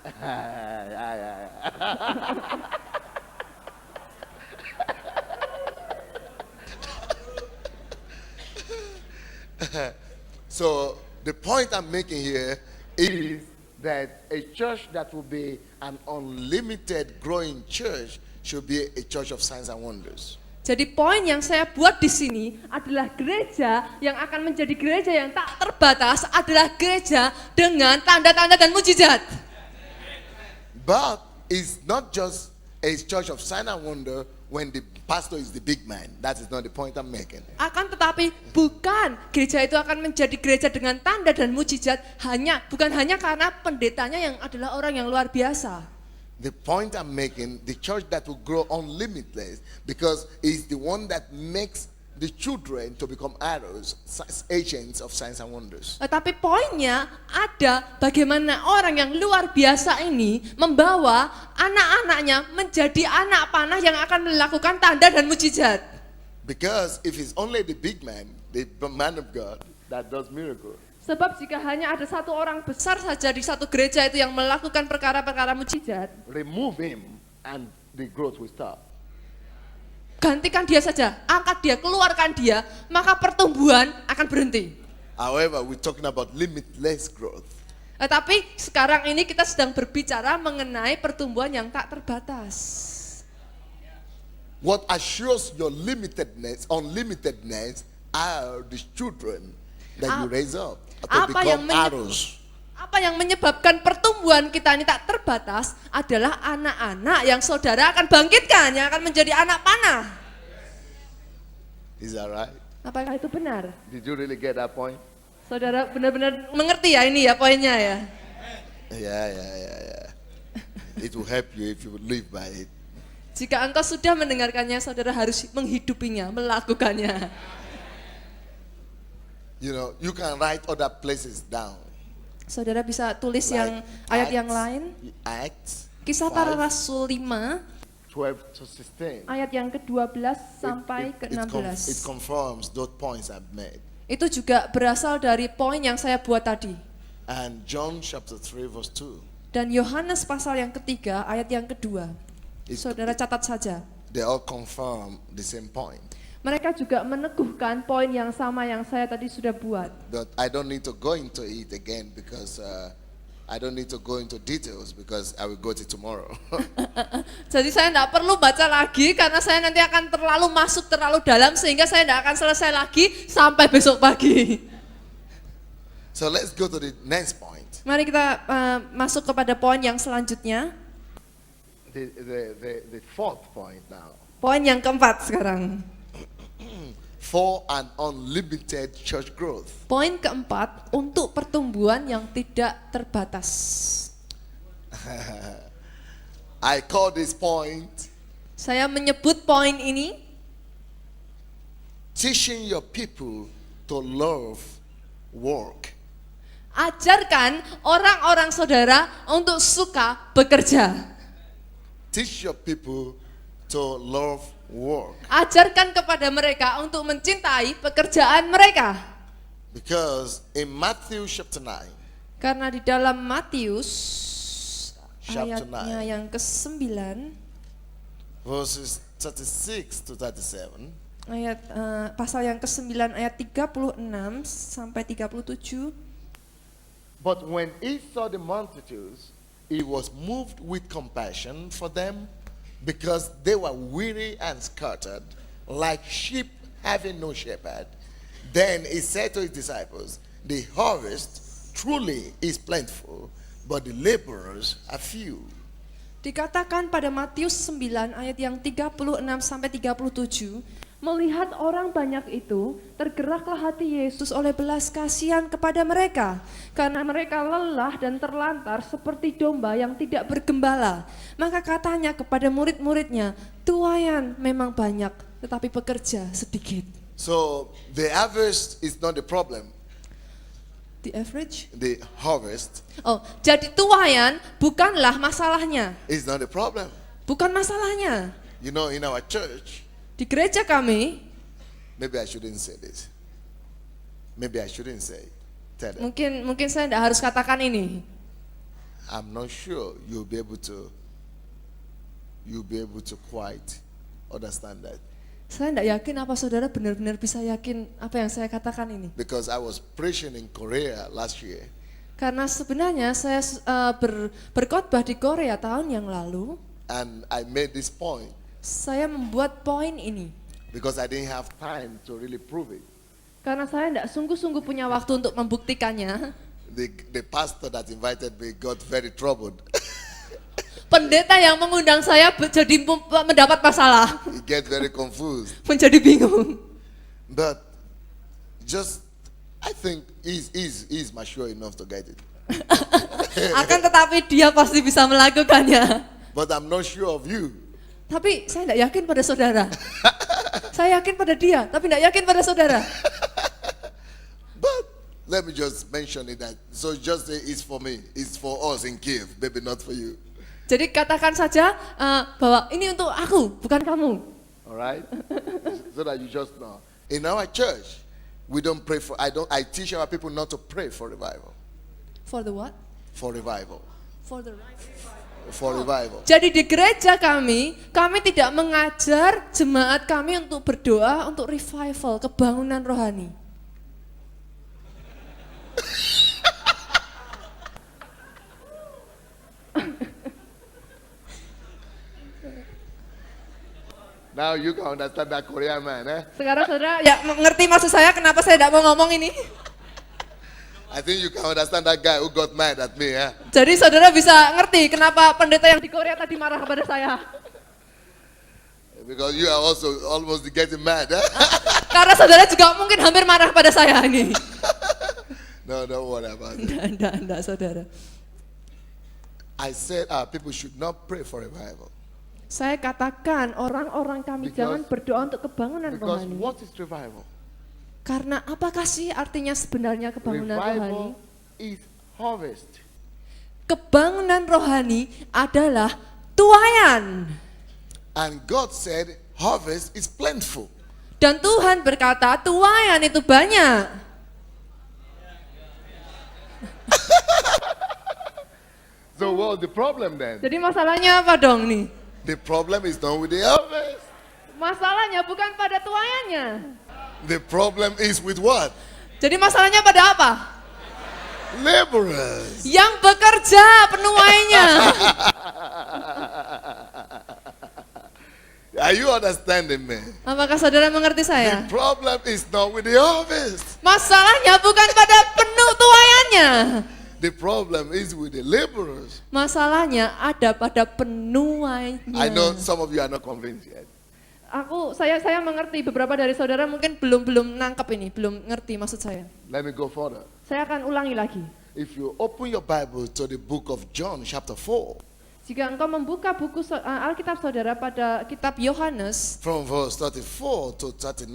So the point I'm making here is that a church that will be an unlimited growing church should be a church of signs and wonders. Jadi poin yang saya buat di sini adalah gereja yang akan menjadi gereja yang tak terbatas adalah gereja dengan tanda-tanda dan mujizat. But it's not just a church of sign and wonder when the pastor is the big man. That is not the point I'm making. Akan tetapi bukan gereja itu akan menjadi gereja dengan tanda dan mujizat bukan hanya karena pendetanya yang adalah orang yang luar biasa. The point I'm making, the church that will grow unlimited because it's the one that makes the children to become arrows, agents of signs and wonders. Tetapi poinnya ada bagaimana orang yang luar biasa ini membawa anak-anaknya menjadi anak panah yang akan melakukan tanda dan mujizat. Because if it's only the big man, the man of God that does miracles, Sebab jika hanya ada satu orang besar saja di satu gereja itu yang melakukan perkara-perkara mujizat, remove him and the growth will stop. gantikan dia saja, angkat dia, keluarkan dia, maka pertumbuhan akan berhenti. However, we're talking about limitless growth. Tetapi sekarang ini kita sedang berbicara mengenai pertumbuhan yang tak terbatas. What assures your unlimitedness are the children that you raise up to apa yang become arrows. Apa yang menyebabkan pertumbuhan kita ini tak terbatas adalah anak-anak yang saudara akan bangkitkan, yang akan menjadi anak panah. Is that right? Apakah itu benar? Did you really get that point? Saudara benar-benar mengerti ya ini ya poinnya ya? Yeah. It will help you if you live by it. Jika engkau sudah mendengarkannya, saudara harus menghidupinya, melakukannya. You know, you can write other places down. Saudara bisa tulis yang ayat yang lain. Acts Kisah Para 5, Rasul 5 12 to 16. ayat yang ke-12 sampai ke-16. It confirms those points I've made. Itu juga berasal dari poin yang saya buat tadi. And John chapter 3 verse 2. Dan Yohanes pasal yang ketiga ayat yang kedua. It- Saudara catat saja. They all confirm the same point. Mereka juga meneguhkan poin yang sama yang saya tadi sudah buat. But I don't need to go into it again because I don't need to go into details because I will go to tomorrow. Jadi saya tidak perlu baca lagi karena saya nanti akan masuk terlalu dalam sehingga saya tidak akan selesai lagi sampai besok pagi. So let's go to the next point. Mari kita masuk kepada poin yang selanjutnya. The fourth point now. Poin yang keempat sekarang. For an unlimited church growth. Poin keempat untuk pertumbuhan yang tidak terbatas. I call this point Saya menyebut poin ini teaching your people to love work. ajarkan orang-orang saudara untuk suka bekerja. Teach your people to love work. Ajarkan kepada mereka untuk mencintai pekerjaan mereka. Because in Matthew chapter 9, Karena di dalam Matius Chapter ayatnya 9. yang ke-9 verses 36 to 37, ayat pasal yang ke-9 ayat 36 sampai 37. but when he saw the multitudes, he was moved with compassion for them because they were weary and scattered like sheep having no shepherd. Then he said to his disciples, the harvest truly is plentiful, but the laborers are few. Dikatakan pada Matius 9 ayat yang 36 sampai 37, melihat orang banyak itu, tergeraklah hati Yesus oleh belas kasihan kepada mereka, karena mereka lelah dan terlantar seperti domba yang tidak bergembala. Maka katanya kepada murid-muridnya, tuaian memang banyak, tetapi pekerja sedikit. So the harvest is not the problem. The average? The harvest Oh, jadi tuaian bukanlah masalahnya, is not the problem. bukan masalahnya. You know, in our church, Di gereja kami, maybe I shouldn't say this. Maybe I shouldn't say. Tell them. mungkin saya tidak harus katakan ini. I'm not sure you'll be able to quite understand that. Saya tidak yakin apa saudara benar-benar bisa yakin apa yang saya katakan ini. Because I was preaching in Korea last year, Karena sebenarnya saya berkhotbah di Korea tahun yang lalu, and I made this point saya membuat poin ini. because I didn't have time to really prove it. Karena saya tidak sungguh-sungguh punya waktu untuk membuktikannya. The pastor that invited me got very troubled. Pendeta yang mengundang saya jadi mendapat masalah, He gets very confused. menjadi bingung. But just, I think he's mature enough to get it. Akan tetapi dia pasti bisa melakukannya. But I'm not sure of you. Tapi saya tidak yakin pada saudara. Saya yakin pada dia, tapi tidak yakin pada saudara. But let me just mention it that. So just say it's for me. It's for us in Kiev, maybe not for you. Jadi katakan saja bahwa ini untuk aku, bukan kamu. All right? So that you just know. In our church, we don't pray for, I teach our people not to pray for revival. For the what? For revival. For the For revival. Jadi di gereja kami tidak mengajar jemaat kami untuk berdoa untuk revival, kebangunan rohani. Now you can understand that Korean man, eh? Sekarang saudara ya mengerti maksud saya kenapa saya tidak mau ngomong ini. I think you can understand that guy who got mad at me, eh? Jadi saudara bisa ngerti kenapa pendeta yang di Korea tadi marah kepada saya. Because you are also almost getting mad, eh? Karena saudara juga mungkin hampir marah pada saya ini. No, don't worry about it. Enggak, saudara. I said people should not pray for revival. Saya katakan orang-orang kami jangan berdoa untuk kebangunan Because rohani. what is revival? Karena apakah sih artinya sebenarnya kebangunan rohani? Revival is harvest. Kebangunan rohani adalah tuaian. And God said harvest is plentiful. Dan Tuhan berkata tuaian itu banyak. So what's the problem then? Jadi masalahnya apa dong nih? The problem is not with the harvest. Masalahnya bukan pada tuaiannya. The problem is with what? Jadi masalahnya pada apa? Laborers. Yang bekerja penuainya. Are you understanding me? Apakah saudara mengerti The saya? problem is not with the harvest. Masalahnya bukan pada tuaiannya. The problem is with the laborers. Masalahnya ada pada penuainya. I know some of you are not convinced yet. Saya mengerti, beberapa dari saudara mungkin belum nangkep ini, belum ngerti maksud saya. Let me go further. Saya akan ulangi lagi. If you open your Bible to the book of John chapter 4, Jika engkau membuka buku Alkitab saudara pada kitab Yohanes, from verse 34 to 39,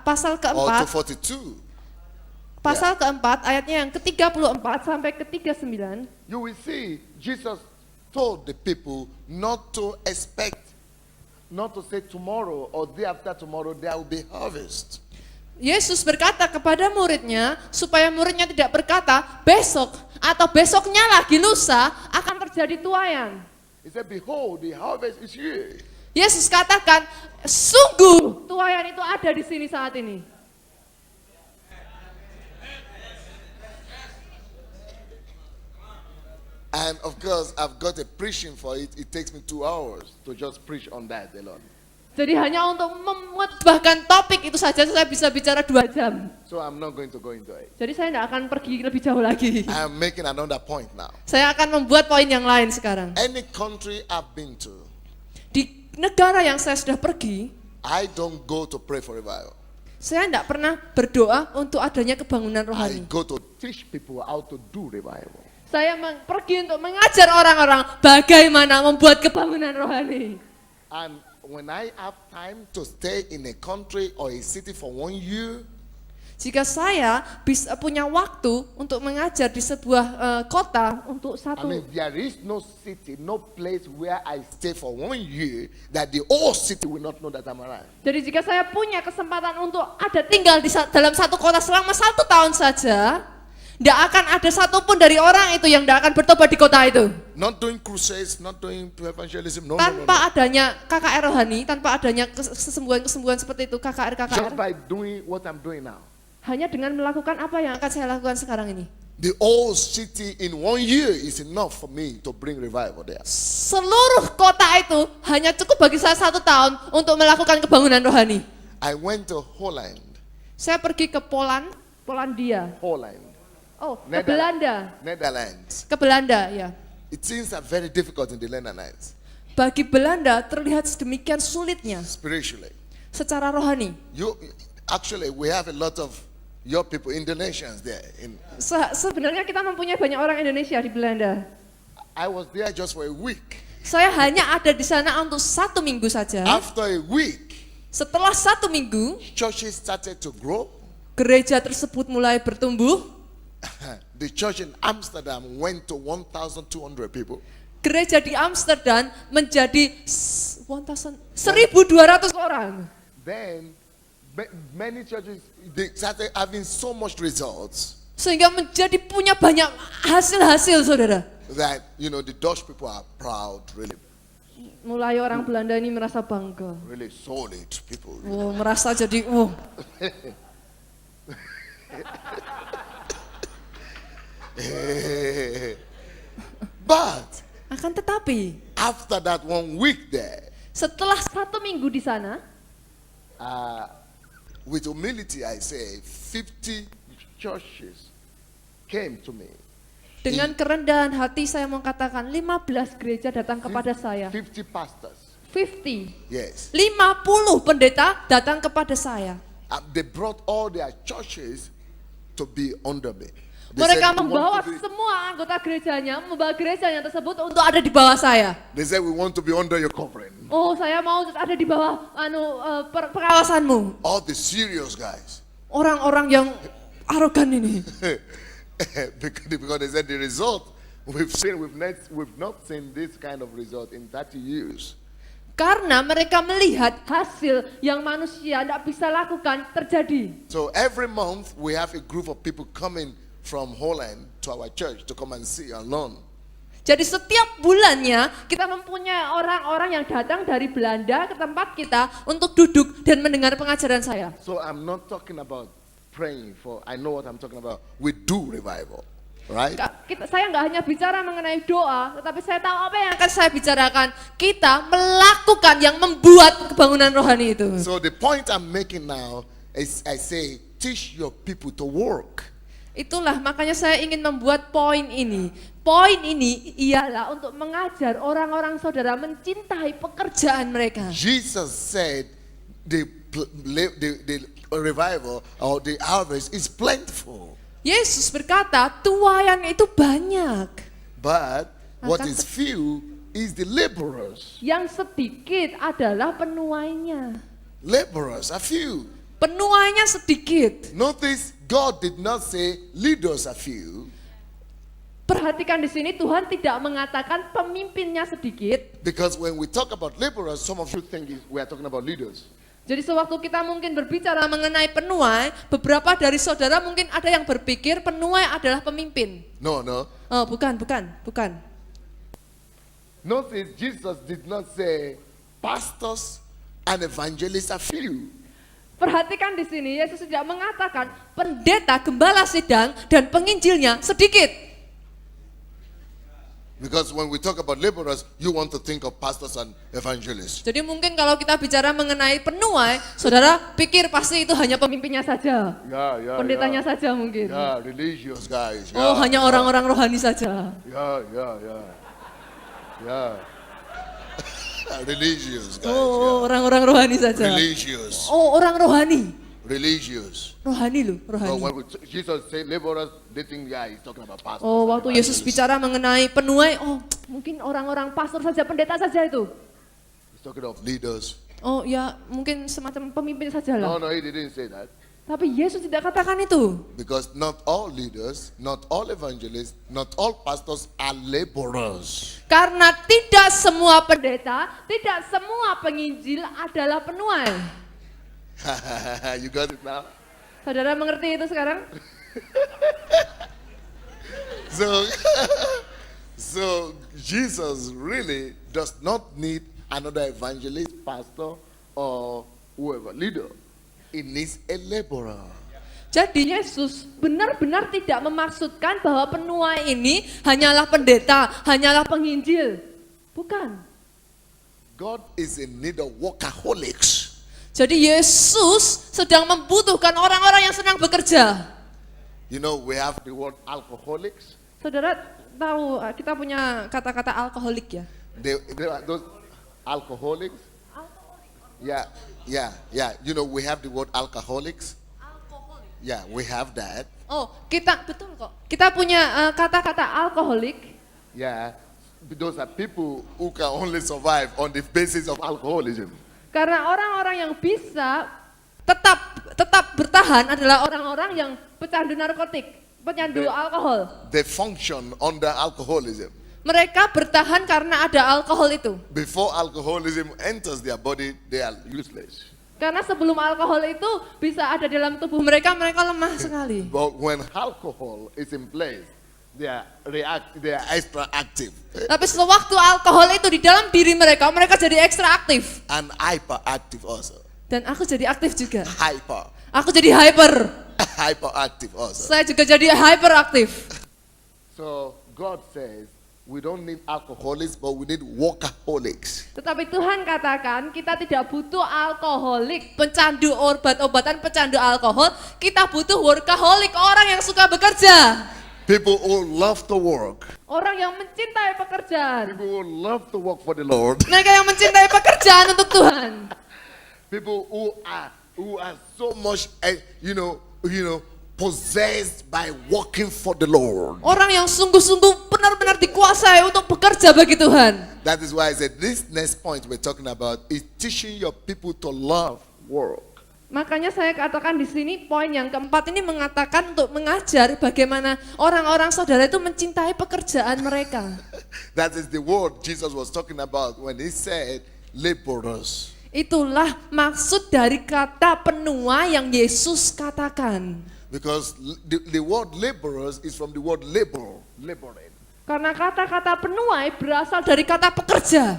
pasal or to keempat, 42, pasal keempat ayatnya yang ke-34 sampai ke-39, you will see Jesus told the people not to expect, not to say tomorrow or day after tomorrow there will be harvest. Yesus berkata kepada muridnya supaya muridnya tidak berkata besok atau besoknya lagi lusa akan terjadi tuaian. He said, behold, the harvest is here. Yesus katakan, sungguh tuaian itu ada di sini saat ini. And of course, I've got a preaching for it. It takes me 2 hours to just preach on that alone. Jadi hanya untuk memutbahkan topik itu saja saya bisa bicara 2 jam. So I'm not going to go into it. Jadi saya tidak akan pergi lebih jauh lagi. I'm making another point now. Saya akan membuat poin yang lain sekarang. Any country I've been to, Di negara yang saya sudah pergi, I don't go to pray for revival. saya tidak pernah berdoa untuk adanya kebangunan I rohani. go to teach people how to do revival. Saya pergi untuk mengajar orang-orang bagaimana membuat kebangunan rohani. And when I have time to stay in a country or a city for 1 year, Jika saya bisa punya waktu untuk mengajar di sebuah kota untuk I mean, satu, there is no city, no place where I stay for 1 year that the whole city will not know that I'm around. jadi jika saya punya kesempatan untuk ada tinggal di dalam satu kota selama 1 tahun saja, tidak akan ada satupun dari orang itu yang tidak akan bertobat di kota itu. Not doing crusades, not doing evangelism, no, no, no, no. Tanpa adanya KKR rohani, tanpa adanya kesembuhan-kesembuhan seperti itu, Just KKR, by doing what I'm doing now. hanya dengan melakukan apa yang akan saya lakukan sekarang ini. The whole city in 1 year is enough for me to bring revival there. Seluruh kota itu hanya cukup bagi saya 1 tahun untuk melakukan kebangunan rohani. I went to Holland. Saya pergi ke Polandia. Holland. Oh, ke Belanda. Netherlands. Ke Belanda, ya. things are very difficult in the Mennonites, Bagi Belanda terlihat sedemikian sulitnya spiritually. secara rohani. Actually, we have a lot of your people, Indonesians there. Sebenarnya kita mempunyai banyak orang Indonesia di Belanda. I was there just for a week. Saya hanya ada di sana untuk 1 minggu saja. After a week, Setelah 1 minggu, churches started to grow. gereja tersebut mulai bertumbuh. The church in Amsterdam went to 1,200 people. Gereja di Amsterdam menjadi 1.200 orang. Then many churches, they started having so much results Sehingga menjadi punya banyak hasil-hasil, saudara. that the Dutch people are proud, really, Mulai orang Belanda ini merasa bangga. really solid people. Oh, merasa jadi, But Akan tetapi, after that 1 week there, setelah 1 minggu di sana, with humility I say, 50 churches came to me. dengan kerendahan hati saya mau katakan 15 gereja datang kepada saya. 50 pastors. 50. Yes. 50 pendeta datang kepada saya. They brought all their churches to be under me. They Mereka said, "We want membawa to be-" semua anggota gerejanya, membawa gerejanya tersebut untuk ada di bawah saya. They said, "We want to be under your covering." Oh, saya mau ada di bawah pengawasanmu. All the serious guys. Orang-orang yang arogan ini. Because they said the result we've not seen this kind of result in 30 years. Karena mereka melihat hasil yang manusia tidak bisa lakukan terjadi. So every month we have a group of people coming from Holland to our church to come and see and learn. Jadi setiap bulannya kita mempunyai orang-orang yang datang dari Belanda ke tempat kita untuk duduk dan mendengar pengajaran saya. So I'm not talking about praying for, I know what I'm talking about. We do revival, right? Saya nggak hanya bicara mengenai doa, tetapi saya tahu apa yang akan saya bicarakan. Kita melakukan yang membuat kebangunan rohani itu. So the point I'm making now is I say, teach your people to work. Itulah makanya saya ingin membuat poin ini. Poin ini ialah untuk mengajar orang-orang saudara mencintai pekerjaan mereka. Jesus said the revival or the harvest is plentiful. Yesus berkata, tuaian itu banyak. But what Akan is few is the laborers. Yang sedikit adalah penuainya. Laborers are few. Penuainya sedikit. Notice God did not say leaders are few. Perhatikan di sini Tuhan tidak mengatakan pemimpinnya sedikit. Because when we talk about laborers, some of you think we are talking about leaders. Jadi sewaktu kita mungkin berbicara mengenai penuai, beberapa dari saudara mungkin ada yang berpikir penuai adalah pemimpin. No. Oh, bukan. Notice Jesus did not say pastors and evangelists are few. Perhatikan di sini Yesus tidak mengatakan pendeta, gembala sidang dan penginjilnya sedikit. Because when we talk about laborers, you want to think of pastors and evangelists. Jadi mungkin kalau kita bicara mengenai penuai, saudara pikir pasti itu hanya pemimpinnya saja. Yeah. Pendetanya saja mungkin. Yeah, religious guys. Oh, hanya orang-orang rohani saja. Yeah. Religious guys. Oh, orang-orang rohani saja. Religious. Oh, orang rohani. Religious. Rohani loh, So rohani. when Jesus said laborers, they think he's talking about pastors. Oh, and waktu Yesus evangelists. bicara mengenai penuai, oh mungkin orang-orang pastor saja, pendeta saja itu. He's talking of leaders. Oh ya, mungkin semacam pemimpin saja lah. No, he didn't say that. Tapi Yesus tidak katakan itu. Because not all leaders, not all evangelists, not all pastors are laborers. Karena tidak semua pendeta, tidak semua penginjil adalah penuai. You got it now? Saudara mengerti itu sekarang? So Jesus really does not need another evangelist, pastor, or whoever, leader. He needs a laborer. Jadi Yesus benar-benar tidak memaksudkan bahwa penuai ini hanyalah pendeta, hanyalah penginjil. Bukan. God is in need of workaholics. Jadi Yesus sedang membutuhkan orang-orang yang senang bekerja. You know, we have the word alcoholics Saudara tahu kita punya kata-kata alkoholik ya? They are those alcoholics. Yeah, yeah. You know, we have the word alcoholics. Yeah, we have that. Oh, kita betul kok. Kita punya kata-kata alkoholik. Yeah, those are people who can only survive on the basis of alcoholism. Karena orang-orang yang bisa tetap bertahan adalah orang-orang yang pecandu narkotik, pecandu alkohol. They function under alcoholism. Mereka bertahan karena ada alkohol itu. Before alcoholism enters their body, they are useless. Karena sebelum alkohol itu bisa ada dalam tubuh mereka, mereka lemah sekali. But when alcohol is in place, they are extra active Tapi sewaktu alkohol itu di dalam diri mereka, mereka jadi ekstra aktif. and hyperactive also. Dan aku jadi aktif juga. Hyper, Aku jadi hyper. hyperactive also. Saya juga jadi hyperaktif. So God says we don't need alcoholics, but we need workaholics. Tetapi Tuhan katakan kita tidak butuh alkoholik, pecandu obat-obatan, pecandu alkohol. Kita butuh workaholic, orang yang suka bekerja. People who love to work. Orang yang mencintai pekerjaan. People who love to work for the Lord. Mereka yang mencintai pekerjaan untuk Tuhan. People who are so much, possessed by working for the Lord. Orang yang sungguh-sungguh benar-benar dikuasai untuk bekerja bagi Tuhan. That is why I said this next point we're talking about is teaching your people to love work. Makanya saya katakan di sini poin yang keempat ini mengatakan untuk mengajar bagaimana orang-orang saudara itu mencintai pekerjaan mereka. That is the word Jesus was talking about when he said laborers. Itulah maksud dari kata penua yang Yesus katakan. Because the word laborers is from the word labor, laboring. Karena kata-kata penuai berasal dari kata pekerja.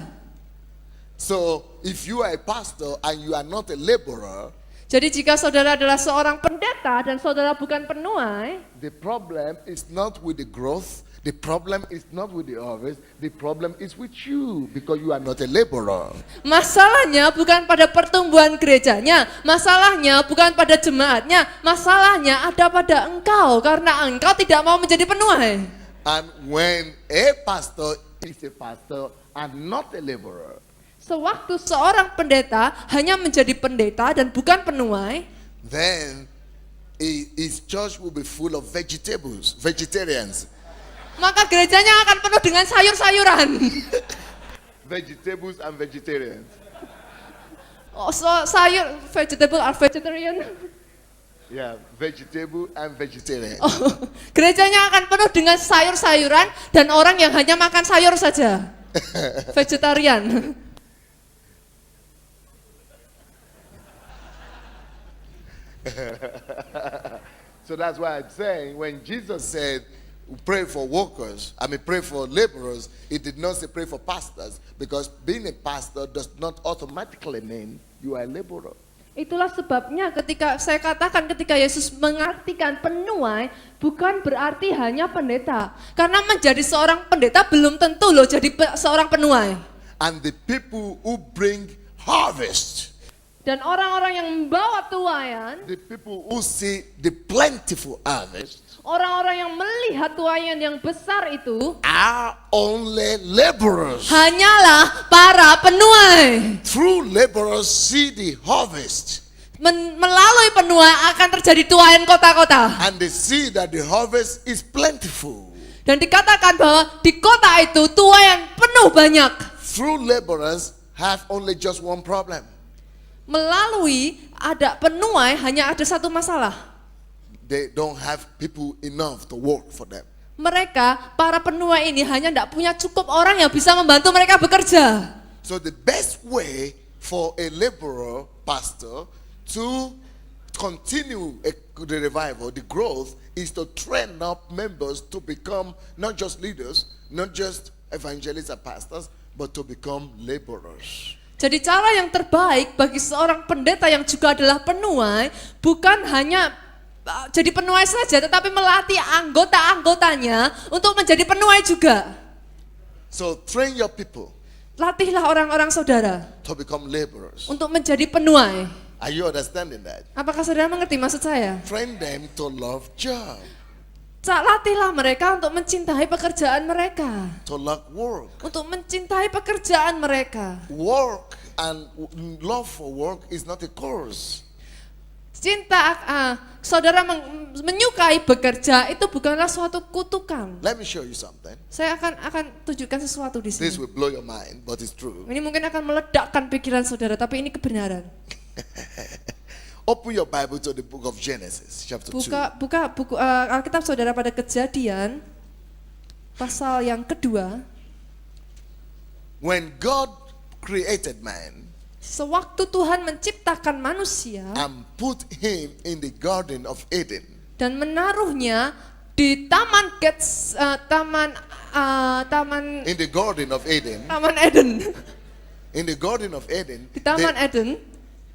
So if you are a pastor and you are not a laborer, Jadi jika saudara adalah seorang pendeta dan saudara bukan penuai, the problem is not with the growth, the problem is not with the harvest, the problem is with you because you are not a laborer. masalahnya bukan pada pertumbuhan gerejanya, masalahnya bukan pada jemaatnya, masalahnya ada pada engkau karena engkau tidak mau menjadi penuai. And when a pastor is a pastor and not a laborer, Sewaktu seorang pendeta hanya menjadi pendeta dan bukan penuai, then his church will be full of vegetarians. maka gerejanya akan penuh dengan sayur-sayuran. Vegetables and vegetarians. Oh, sayur, vegetable or vegetarian. Yeah, vegetable and vegetarian. Oh, gerejanya akan penuh dengan sayur-sayuran dan orang yang hanya makan sayur saja. Vegetarian. So that's why I'm saying when Jesus said pray for workers, pray for laborers, he did not say pray for pastors because being a pastor does not automatically mean you are a laborer. Itulah sebabnya ketika saya katakan ketika Yesus mengartikan penuai bukan berarti hanya pendeta. Karena menjadi seorang pendeta belum tentu loh jadi seorang penuai. And the people who bring harvest, Dan orang-orang yang membawa tuaian, the people who see the plentiful harvest, orang-orang yang melihat tuaian yang besar itu are only laborers. hanyalah para penuai. True laborers see the harvest Melalui penuai akan terjadi tuaian kota-kota. and they see that the harvest is plentiful. Dan dikatakan bahwa di kota itu tuaian penuh banyak. True laborers have only just one problem. Melalui ada penuai hanya ada satu masalah. They don't have people enough to work for them. Mereka, para penuai ini hanya tidak punya cukup orang yang bisa membantu mereka bekerja. So the best way for a laborer pastor to continue the revival, the growth, is to train up members to become not just leaders, not just evangelists and pastors, but to become laborers. Jadi cara yang terbaik bagi seorang pendeta yang juga adalah penuai bukan hanya jadi penuai saja, tetapi melatih anggota-anggotanya untuk menjadi penuai juga. So train your people Latihlah orang-orang saudara to become laborers. untuk menjadi penuai. Are you understanding that? Apakah saudara mengerti maksud saya? Train them to love job. Latihlah mereka untuk mencintai pekerjaan mereka. to love work. Untuk mencintai pekerjaan mereka. Work and love for work is not a curse. Saudara menyukai bekerja itu bukanlah suatu kutukan. Let me show you something. Saya akan tunjukkan sesuatu di This sini. will blow your mind, but it's true. Ini mungkin akan meledakkan pikiran saudara, tapi ini kebenaran. Open your Bible to the book of Genesis, chapter 2. Buka buku Alkitab saudara pada Kejadian pasal yang kedua. When God created man Sewaktu Tuhan menciptakan manusia and put him in the Garden of Eden, dan menaruhnya di taman in the Garden of Eden, Taman Eden, in the Garden of Eden, di Taman Eden,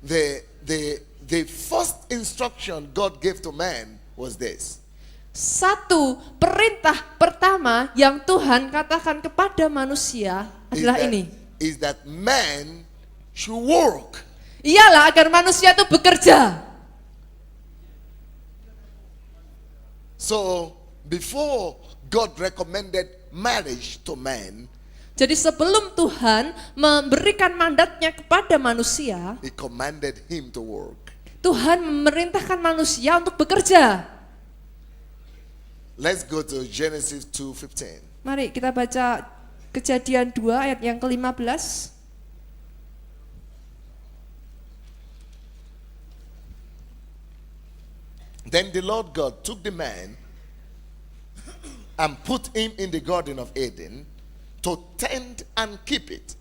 the first instruction God gave to man was this. satu perintah pertama yang Tuhan katakan kepada manusia adalah ini. Is that man should work. Iyalah agar manusia itu bekerja. So before God recommended marriage to man, Jadi sebelum Tuhan memberikan mandatnya kepada manusia, he commanded him to work. Tuhan memerintahkan manusia untuk bekerja. Let's go to Genesis 2:15. Mari kita baca Kejadian 2 ayat yang ke-15. Then the Lord God took the man and put him in the Garden of Eden to tend and keep it.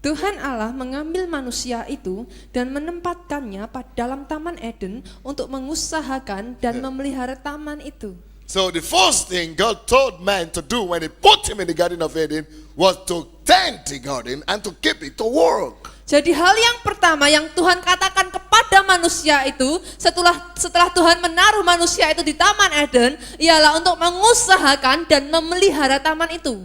Tuhan Allah mengambil manusia itu dan menempatkannya dalam Taman Eden untuk mengusahakan dan memelihara taman itu. So the first thing God told man to do when he put him in the Garden of Eden was to tend the garden and to keep it, to work. Jadi hal yang pertama yang Tuhan katakan kepada manusia itu setelah Tuhan menaruh manusia itu di Taman Eden ialah untuk mengusahakan dan memelihara taman itu.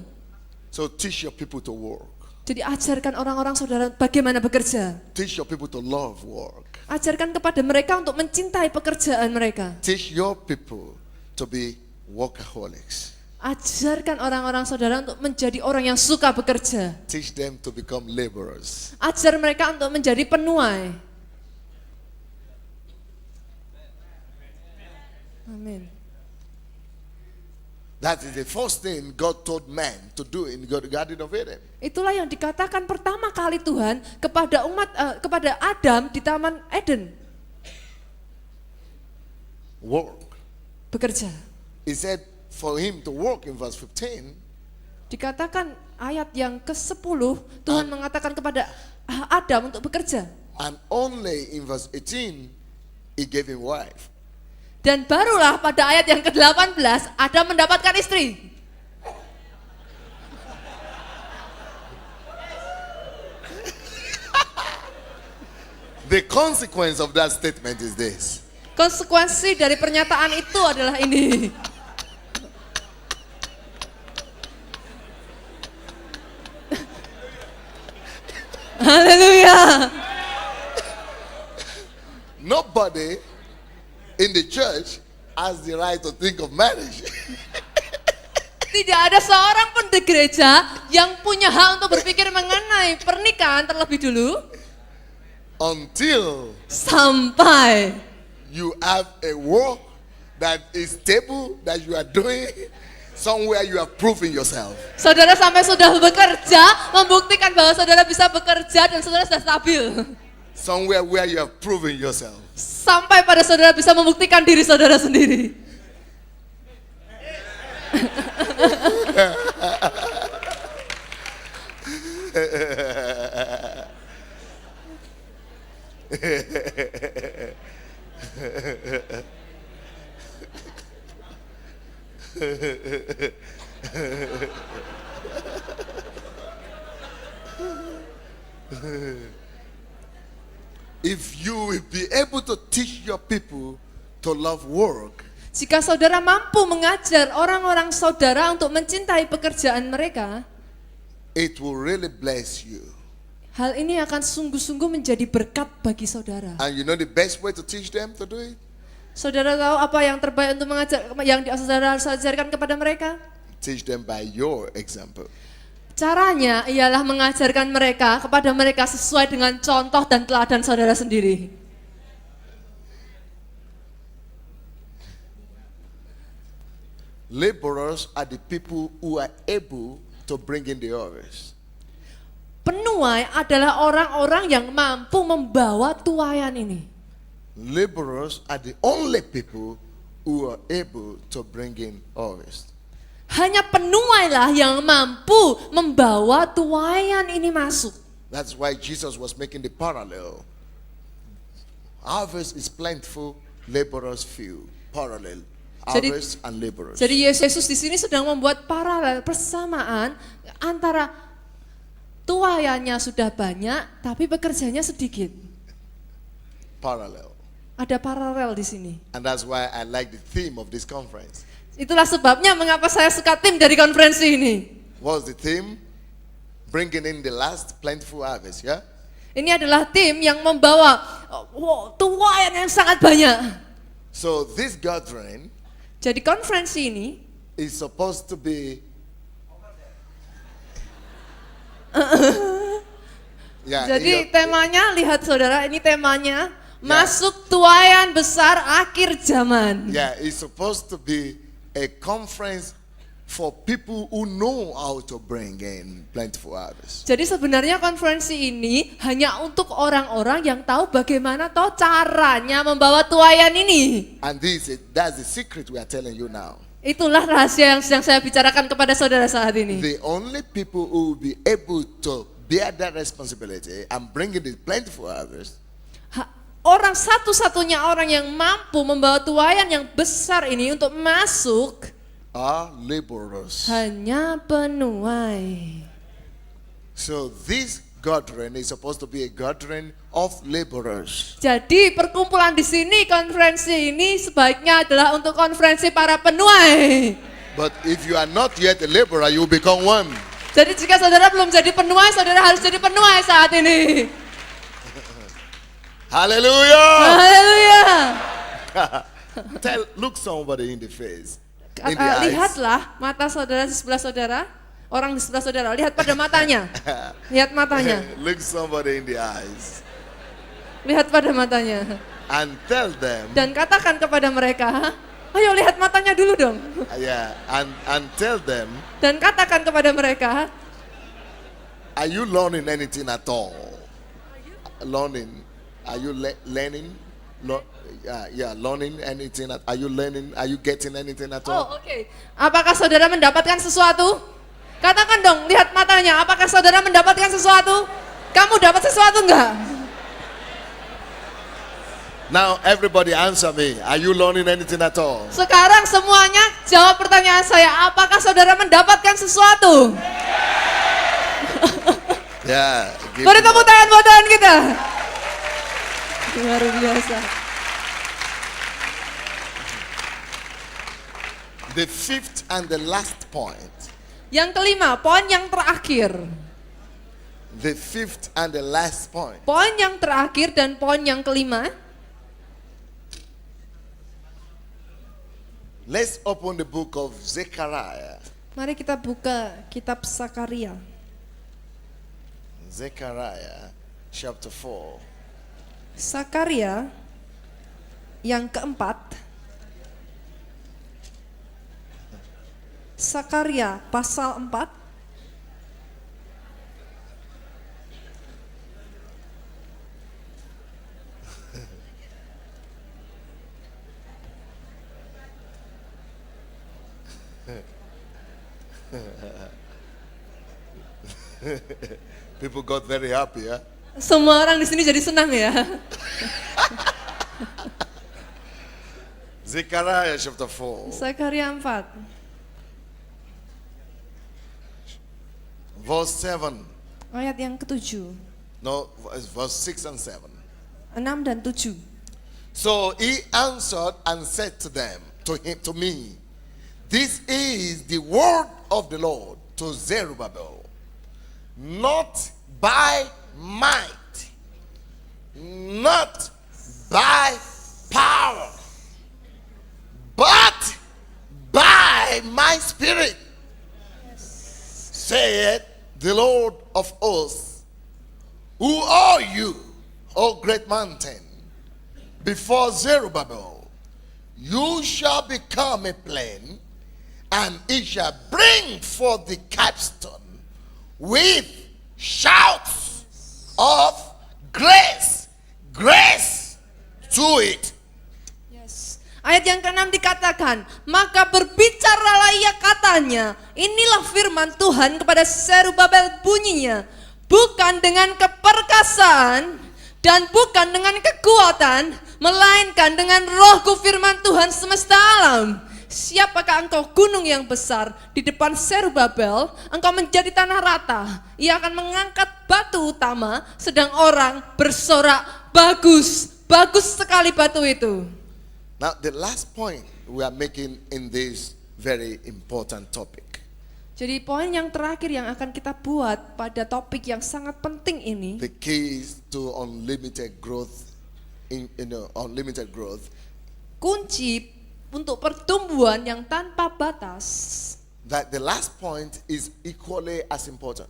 So teach your people to work. Jadi ajarkan orang-orang saudara bagaimana bekerja. Teach your people to love work. Ajarkan kepada mereka untuk mencintai pekerjaan mereka. Teach your people to be workaholics. Ajarkan orang-orang saudara untuk menjadi orang yang suka bekerja. Teach them to become laborers. Ajar mereka untuk menjadi penuai. Amin. That is the first thing God told man to do in the Garden of Eden. Itulah yang dikatakan pertama kali Tuhan kepada kepada Adam di Taman Eden. Work. Bekerja. He said for him to work in verse 15. Dikatakan ayat yang ke-10 Tuhan mengatakan kepada Adam untuk bekerja. And only in verse 18 he gave him wife. Dan barulah pada ayat yang ke-18 Adam mendapatkan istri. The consequence of that statement is this. Konsekuensi dari pernyataan itu adalah ini. Haleluya. Nobody in the church has the right to think of marriage. Tidak ada seorang pun di gereja yang punya hak untuk berpikir mengenai pernikahan terlebih dulu Until sampai you have a work that is stable, that you are doing somewhere you are proving yourself. saudara sampai sudah bekerja, membuktikan bahwa saudara bisa bekerja dan saudara sudah stabil. Somewhere where you are proving yourself. Sampai pada saudara bisa membuktikan diri saudara sendiri. If you will be able to teach your people to love work, Jika saudara mampu mengajar orang-orang saudara untuk mencintai pekerjaan mereka, it will really bless you. hal ini akan sungguh-sungguh menjadi berkat bagi saudara. And you know the best way to teach them to do it? Saudara tahu apa yang terbaik untuk yang saudara harus ajarkan kepada mereka? Teach them by your example. Caranya ialah mengajarkan mereka kepada mereka sesuai dengan contoh dan teladan saudara sendiri. Laborers are the people who are able to bring in the harvest. Penuai adalah orang-orang yang mampu membawa tuaian ini. Laborers are the only people who are able to bring in harvest. Hanya penuailah yang mampu membawa tuaian ini masuk. That's why Jesus was making the parallel. Harvest is plentiful, laborers few. Parallel. Harvest and laborers. Jadi Yesus di sini sedang membuat paralel persamaan antara tuaiannya sudah banyak tapi pekerjanya sedikit. Parallel. Ada paralel di sini. And that's why I like the theme of this conference. Itulah sebabnya mengapa saya suka tim dari konferensi ini. What's the theme? Bringing in the last plentiful harvest, yeah? Ini adalah tim yang membawa tuaian yang sangat banyak. So this gathering Jadi konferensi ini is supposed to be jadi temanya, lihat saudara, ini temanya masuk tuaian besar akhir zaman. Yeah, it's supposed to be a conference for people who know how to bring in plentiful harvest. Jadi sebenarnya konferensi ini hanya untuk orang-orang yang tahu bagaimana toh caranya membawa tuaian ini. And that's the secret we are telling you now. Itulah rahasia yang sedang saya bicarakan kepada saudara saat ini. The only people who will be able to bear that responsibility and bring in the plentiful harvest Orang satu-satunya orang yang mampu membawa tuaian yang besar ini untuk masuk are laborers. hanya penuai. So this gathering is supposed to be a gathering of laborers. Jadi perkumpulan di sini, konferensi ini sebaiknya adalah untuk konferensi para penuai. But if you are not yet a laborer, you will become one. Jadi jika saudara belum jadi penuai, saudara harus jadi penuai saat ini. Hallelujah! Haleluya. Look somebody in the face. In the eyes. Lihatlah mata saudara di sebelah saudara, orang di sebelah saudara, lihat pada matanya. Lihat matanya. Look somebody in the eyes. Lihat pada matanya. And tell them. Dan katakan kepada mereka, ayo lihat matanya dulu dong. Yeah, and tell them. Dan katakan kepada mereka, are you learning anything at all? Learning. Are you learning? Learning anything? Are you learning? Are you getting anything at all? oh oke. Apakah saudara mendapatkan sesuatu? Katakan dong, lihat matanya. Apakah saudara mendapatkan sesuatu? Kamu dapat sesuatu enggak? Now everybody answer me. Are you learning anything at all? Sekarang semuanya jawab pertanyaan saya. Apakah saudara mendapatkan sesuatu? Yeah. Beri tepuk tangan buat Tuhan kita. Luar biasa. The fifth and the last point. Yang kelima, poin yang terakhir. The fifth and the last point. Poin yang terakhir dan poin yang kelima. Let's open the book of Zechariah. Mari kita buka kitab Sakaria. Zechariah chapter 4. Sakaria yang keempat. Sakaria pasal 4. People got very happy, huh? Semua orang di sini jadi senang ya. Zechariah chapter 4. Sakaria 4. Verse 7. Ayat yang ke-7. No, verse 6 and 7. 6 dan 7. So he answered and said to them, to me, this is the word of the Lord to Zerubbabel, not by might, not by power, by my spirit, saith the Lord of hosts. Who are you, O great mountain? Before Zerubbabel, you shall become a plain, and it shall bring forth the capstone with shouts of grace, grace to it. Yes. Ayat yang ke-6 dikatakan, maka berbicaralah ia katanya, inilah firman Tuhan kepada Zerubabel bunyinya, bukan dengan keperkasaan dan bukan dengan kekuatan, melainkan dengan rohku firman Tuhan semesta alam. Siapakah engkau gunung yang besar? Di depan Zerubabel engkau menjadi tanah rata. Ia akan mengangkat batu utama, sedang orang bersorak, bagus, bagus sekali batu itu. Now, the last point we are making in this very important topic. Jadi poin yang terakhir yang akan kita buat pada topik yang sangat penting ini, The keys to unlimited growth, unlimited growth. kunci untuk pertumbuhan yang tanpa batas. That the last point is equally as important.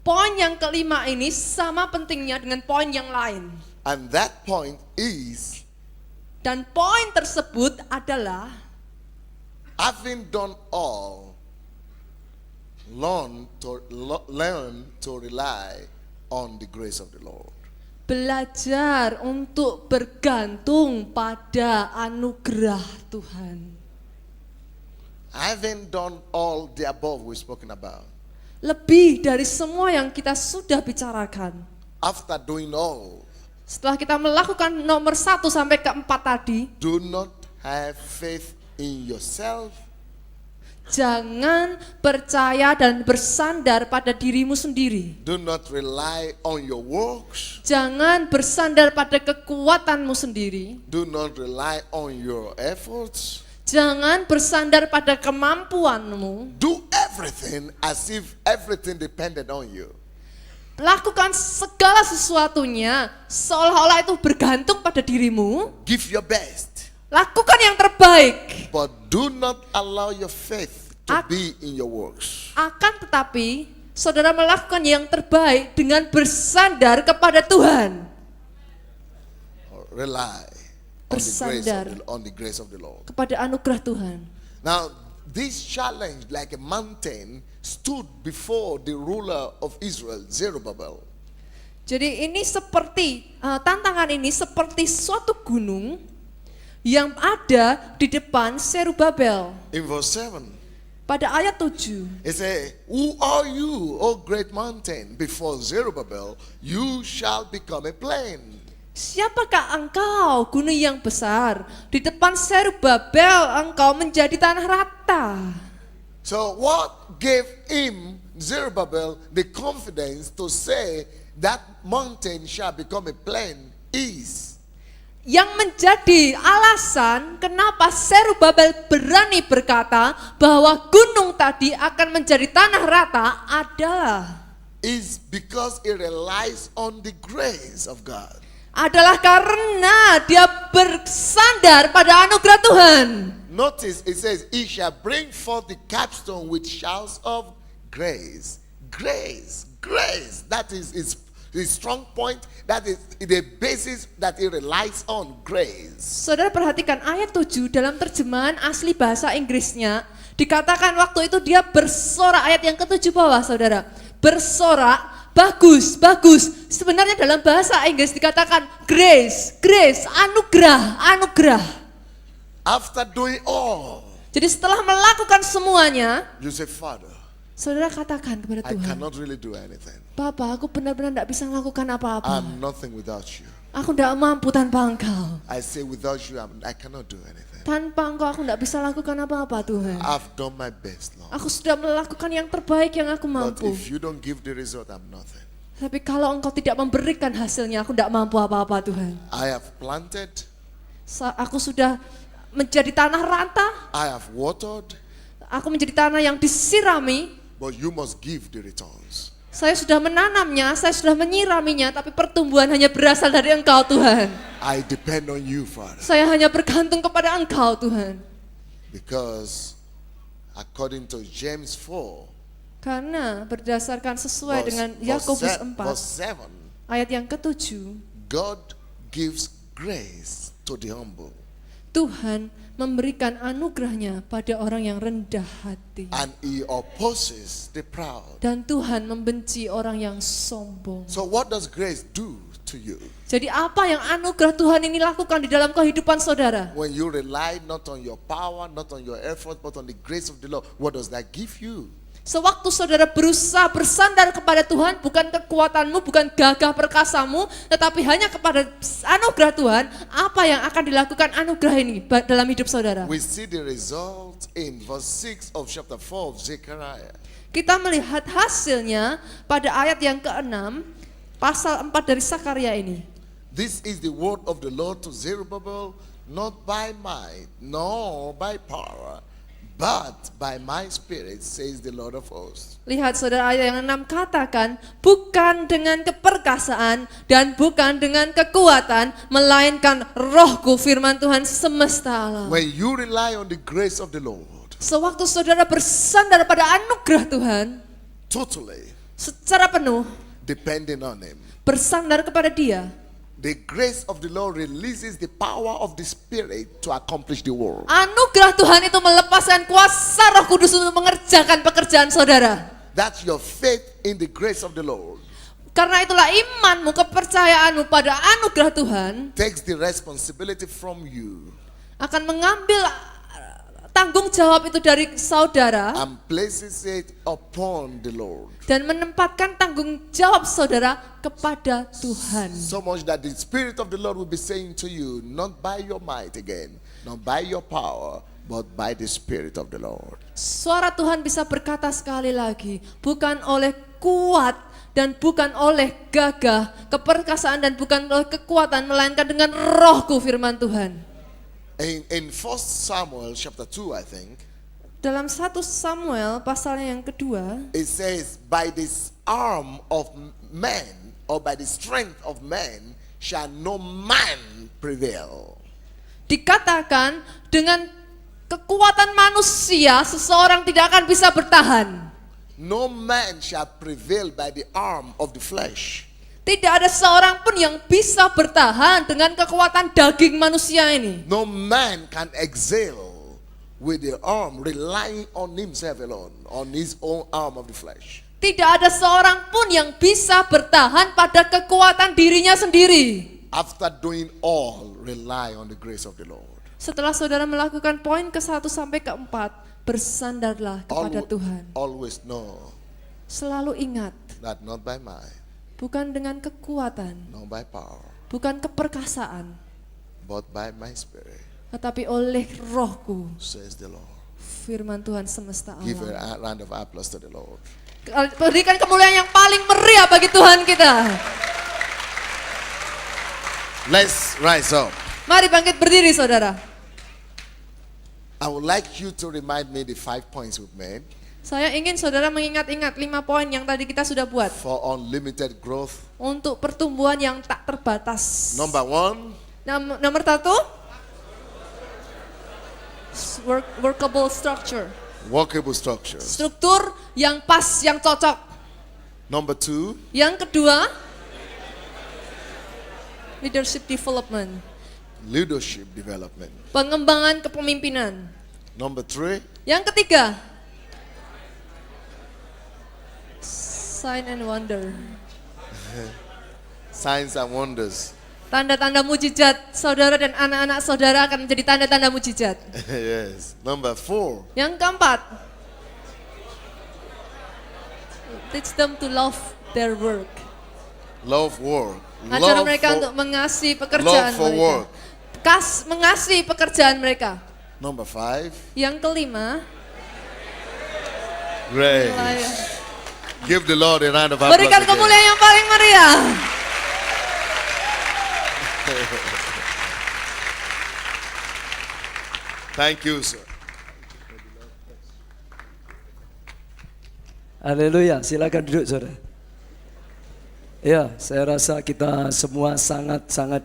Poin yang kelima ini sama pentingnya dengan poin yang lain. And that point is, Dan poin tersebut adalah having done all, learn to rely on the grace of the Lord. belajar untuk bergantung pada anugerah Tuhan. Having done all the above we've spoken about, Lebih dari semua yang kita sudah bicarakan. after doing all, Setelah kita melakukan nomor 1 sampai ke 4 tadi, do not have faith in yourself, jangan percaya dan bersandar pada dirimu sendiri. do not rely on your works, Jangan bersandar pada kekuatanmu sendiri. do not rely on your efforts. Jangan bersandar pada kemampuanmu. Do everything as if everything depended on you. Lakukan segala sesuatunya seolah-olah itu bergantung pada dirimu. Give your best, Lakukan yang terbaik. but do not allow your faith to Ak- be in your works. Akan tetapi, saudara melakukan yang terbaik dengan bersandar kepada Tuhan. Or rely Bersandar. on the grace of the Lord. Kepada anugerah Tuhan. Now, this challenge, like a mountain, stood before the ruler of Israel, Zerubbabel. Jadi ini seperti, tantangan ini seperti suatu gunung yang ada di depan Zerubabel. In verse 7, Pada ayat 7, it says, "Who are you, O great mountain? Before Zerubbabel, you shall become a plain." siapakah engkau gunung yang besar? Di depan Zerubabel engkau menjadi tanah rata. So what gave him, Zerubbabel, the confidence to say that mountain shall become a plain is Yang menjadi alasan kenapa Zerubabel berani berkata bahwa gunung tadi akan menjadi tanah rata because it relies on the grace of God. adalah karena dia bersandar pada anugerah Tuhan. Notice it says, "He shall bring forth the capstone with shouts of grace." Grace, grace. That is his strong point. That is the basis that he relies on, grace. Saudara perhatikan ayat 7 dalam terjemahan asli bahasa Inggrisnya. Dikatakan waktu itu dia bersorak, ayat yang ke-7 bawah saudara. Bersorak, bagus, bagus. Sebenarnya dalam bahasa Inggris dikatakan grace, grace, anugerah, anugerah. After doing all, Jadi setelah melakukan semuanya, you say, "Father, saudara katakan kepada I Tuhan, cannot really do anything. Bapak, aku benar-benar tidak bisa melakukan apa-apa. I'm nothing without you. Aku tidak mampu tanpa Engkau. I say, without you, I cannot do anything. Tanpa Engkau aku tidak bisa lakukan apa-apa Tuhan. I've done my best, Lord. Aku sudah melakukan yang terbaik yang aku But mampu. if you don't give the result, I'm nothing. Tapi kalau Engkau tidak memberikan hasilnya, aku tidak mampu apa-apa Tuhan. I have planted, Aku sudah menjadi tanah rata, I have watered, aku menjadi tanah yang disirami. but you must give the returns. Saya sudah menanamnya, saya sudah menyiraminya, tapi pertumbuhan hanya berasal dari Engkau Tuhan. I depend on you, Father, Saya hanya bergantung kepada Engkau Tuhan. because according to James 4, Karena berdasarkan sesuai dengan verse Yakobus 4 7, ayat yang ke-7, God gives grace to the humble, Tuhan memberikan anugerahnya pada orang yang rendah hati. and He opposes the proud. Dan Tuhan membenci orang yang sombong. So what does grace do to you? Jadi apa yang anugerah Tuhan ini lakukan di dalam kehidupan saudara? When you rely not on your power, not on your effort, but on the grace of the Lord, what does that give you? Sewaktu saudara berusaha bersandar kepada Tuhan, bukan kekuatanmu, bukan gagah perkasamu, tetapi hanya kepada anugerah Tuhan, apa yang akan dilakukan anugerah ini dalam hidup saudara? We see the result in verse 6 of chapter 4 of Zechariah. Kita melihat hasilnya pada ayat yang ke-6, pasal 4 dari Sakaria ini. This is the word of the Lord to Zerubbabel, not by might, nor by power, but by my spirit, says the Lord of hosts. Lihat saudara, ayat yang 6 katakan, bukan dengan keperkasaan dan bukan dengan kekuatan, melainkan rohku, firman Tuhan semesta alam. When you rely on the grace of the Lord, Sewaktu saudara bersandar pada anugerah Tuhan, totally secara penuh, depending on Him, bersandar kepada Dia, the grace of the Lord releases the power of the Spirit to accomplish the work. anugerah Tuhan itu melepaskan kuasa Roh Kudus untuk mengerjakan pekerjaan saudara. That's your faith in the grace of the Lord. Karena itulah imanmu, kepercayaanmu pada anugerah Tuhan Takes the responsibility from you akan mengambil tanggung jawab itu dari saudara and places it upon the Lord. dan menempatkan tanggung jawab saudara kepada Tuhan. So much that the Spirit of the Lord will be saying to you, not by your might again, not by your power, but by the Spirit of the Lord. Suara Tuhan bisa berkata sekali lagi, bukan oleh kuat dan bukan oleh gagah, keperkasaan dan bukan oleh kekuatan, melainkan dengan rohku, firman Tuhan. In 1 Samuel chapter 2, I think, Dalam 1 Samuel pasalnya yang kedua, it says, by this arm of man, or by the strength of man, shall no man prevail. dikatakan dengan kekuatan manusia seseorang tidak akan bisa bertahan. No man shall prevail by the arm of the flesh. Tidak ada seorang pun yang bisa bertahan dengan kekuatan daging manusia ini. No man can excel with the arm relying on himself alone, on his own arm of the flesh. Tidak ada seorang pun yang bisa bertahan pada kekuatan dirinya sendiri. After doing all, rely on the grace of the Lord. Setelah saudara melakukan poin ke-1 sampai ke-4, bersandarlah kepada Tuhan. Always know Selalu ingat, that not by might, bukan dengan kekuatan, not by power, bukan keperkasaan, but by my Spirit, tetapi oleh rohku, says the Lord. firman Tuhan semesta Give alam. a round of applause to the Lord. Berikan kemuliaan yang paling meriah bagi Tuhan kita. Let's rise up. Mari bangkit berdiri saudara. I would like you to remind me the 5 points we've made Saya ingin saudara mengingat-ingat 5 poin yang tadi kita sudah buat. for unlimited growth. Untuk pertumbuhan yang tak terbatas. Number 1, Nomor 1, workable structure. workable structures. Struktur yang pas, yang cocok. Number 2, Yang kedua, leadership development. leadership development. Pengembangan kepemimpinan. Number 3, Yang ketiga, sign and wonder. signs and wonders. Tanda-tanda mujizat saudara dan anak-anak saudara akan menjadi tanda-tanda mujizat. Yes. Number 4, Yang keempat, teach them to love their work. love work. Ajar Love mereka for- untuk mengasihi pekerjaan love for mereka. work. Mengasihi pekerjaan mereka. Number 5, Yang kelima, grace. Give the Lord a round of applause. berikan again. kemuliaan yang paling meriah. Thank you, sir. Haleluya, silakan duduk saudara. Ya, saya rasa kita semua sangat-sangat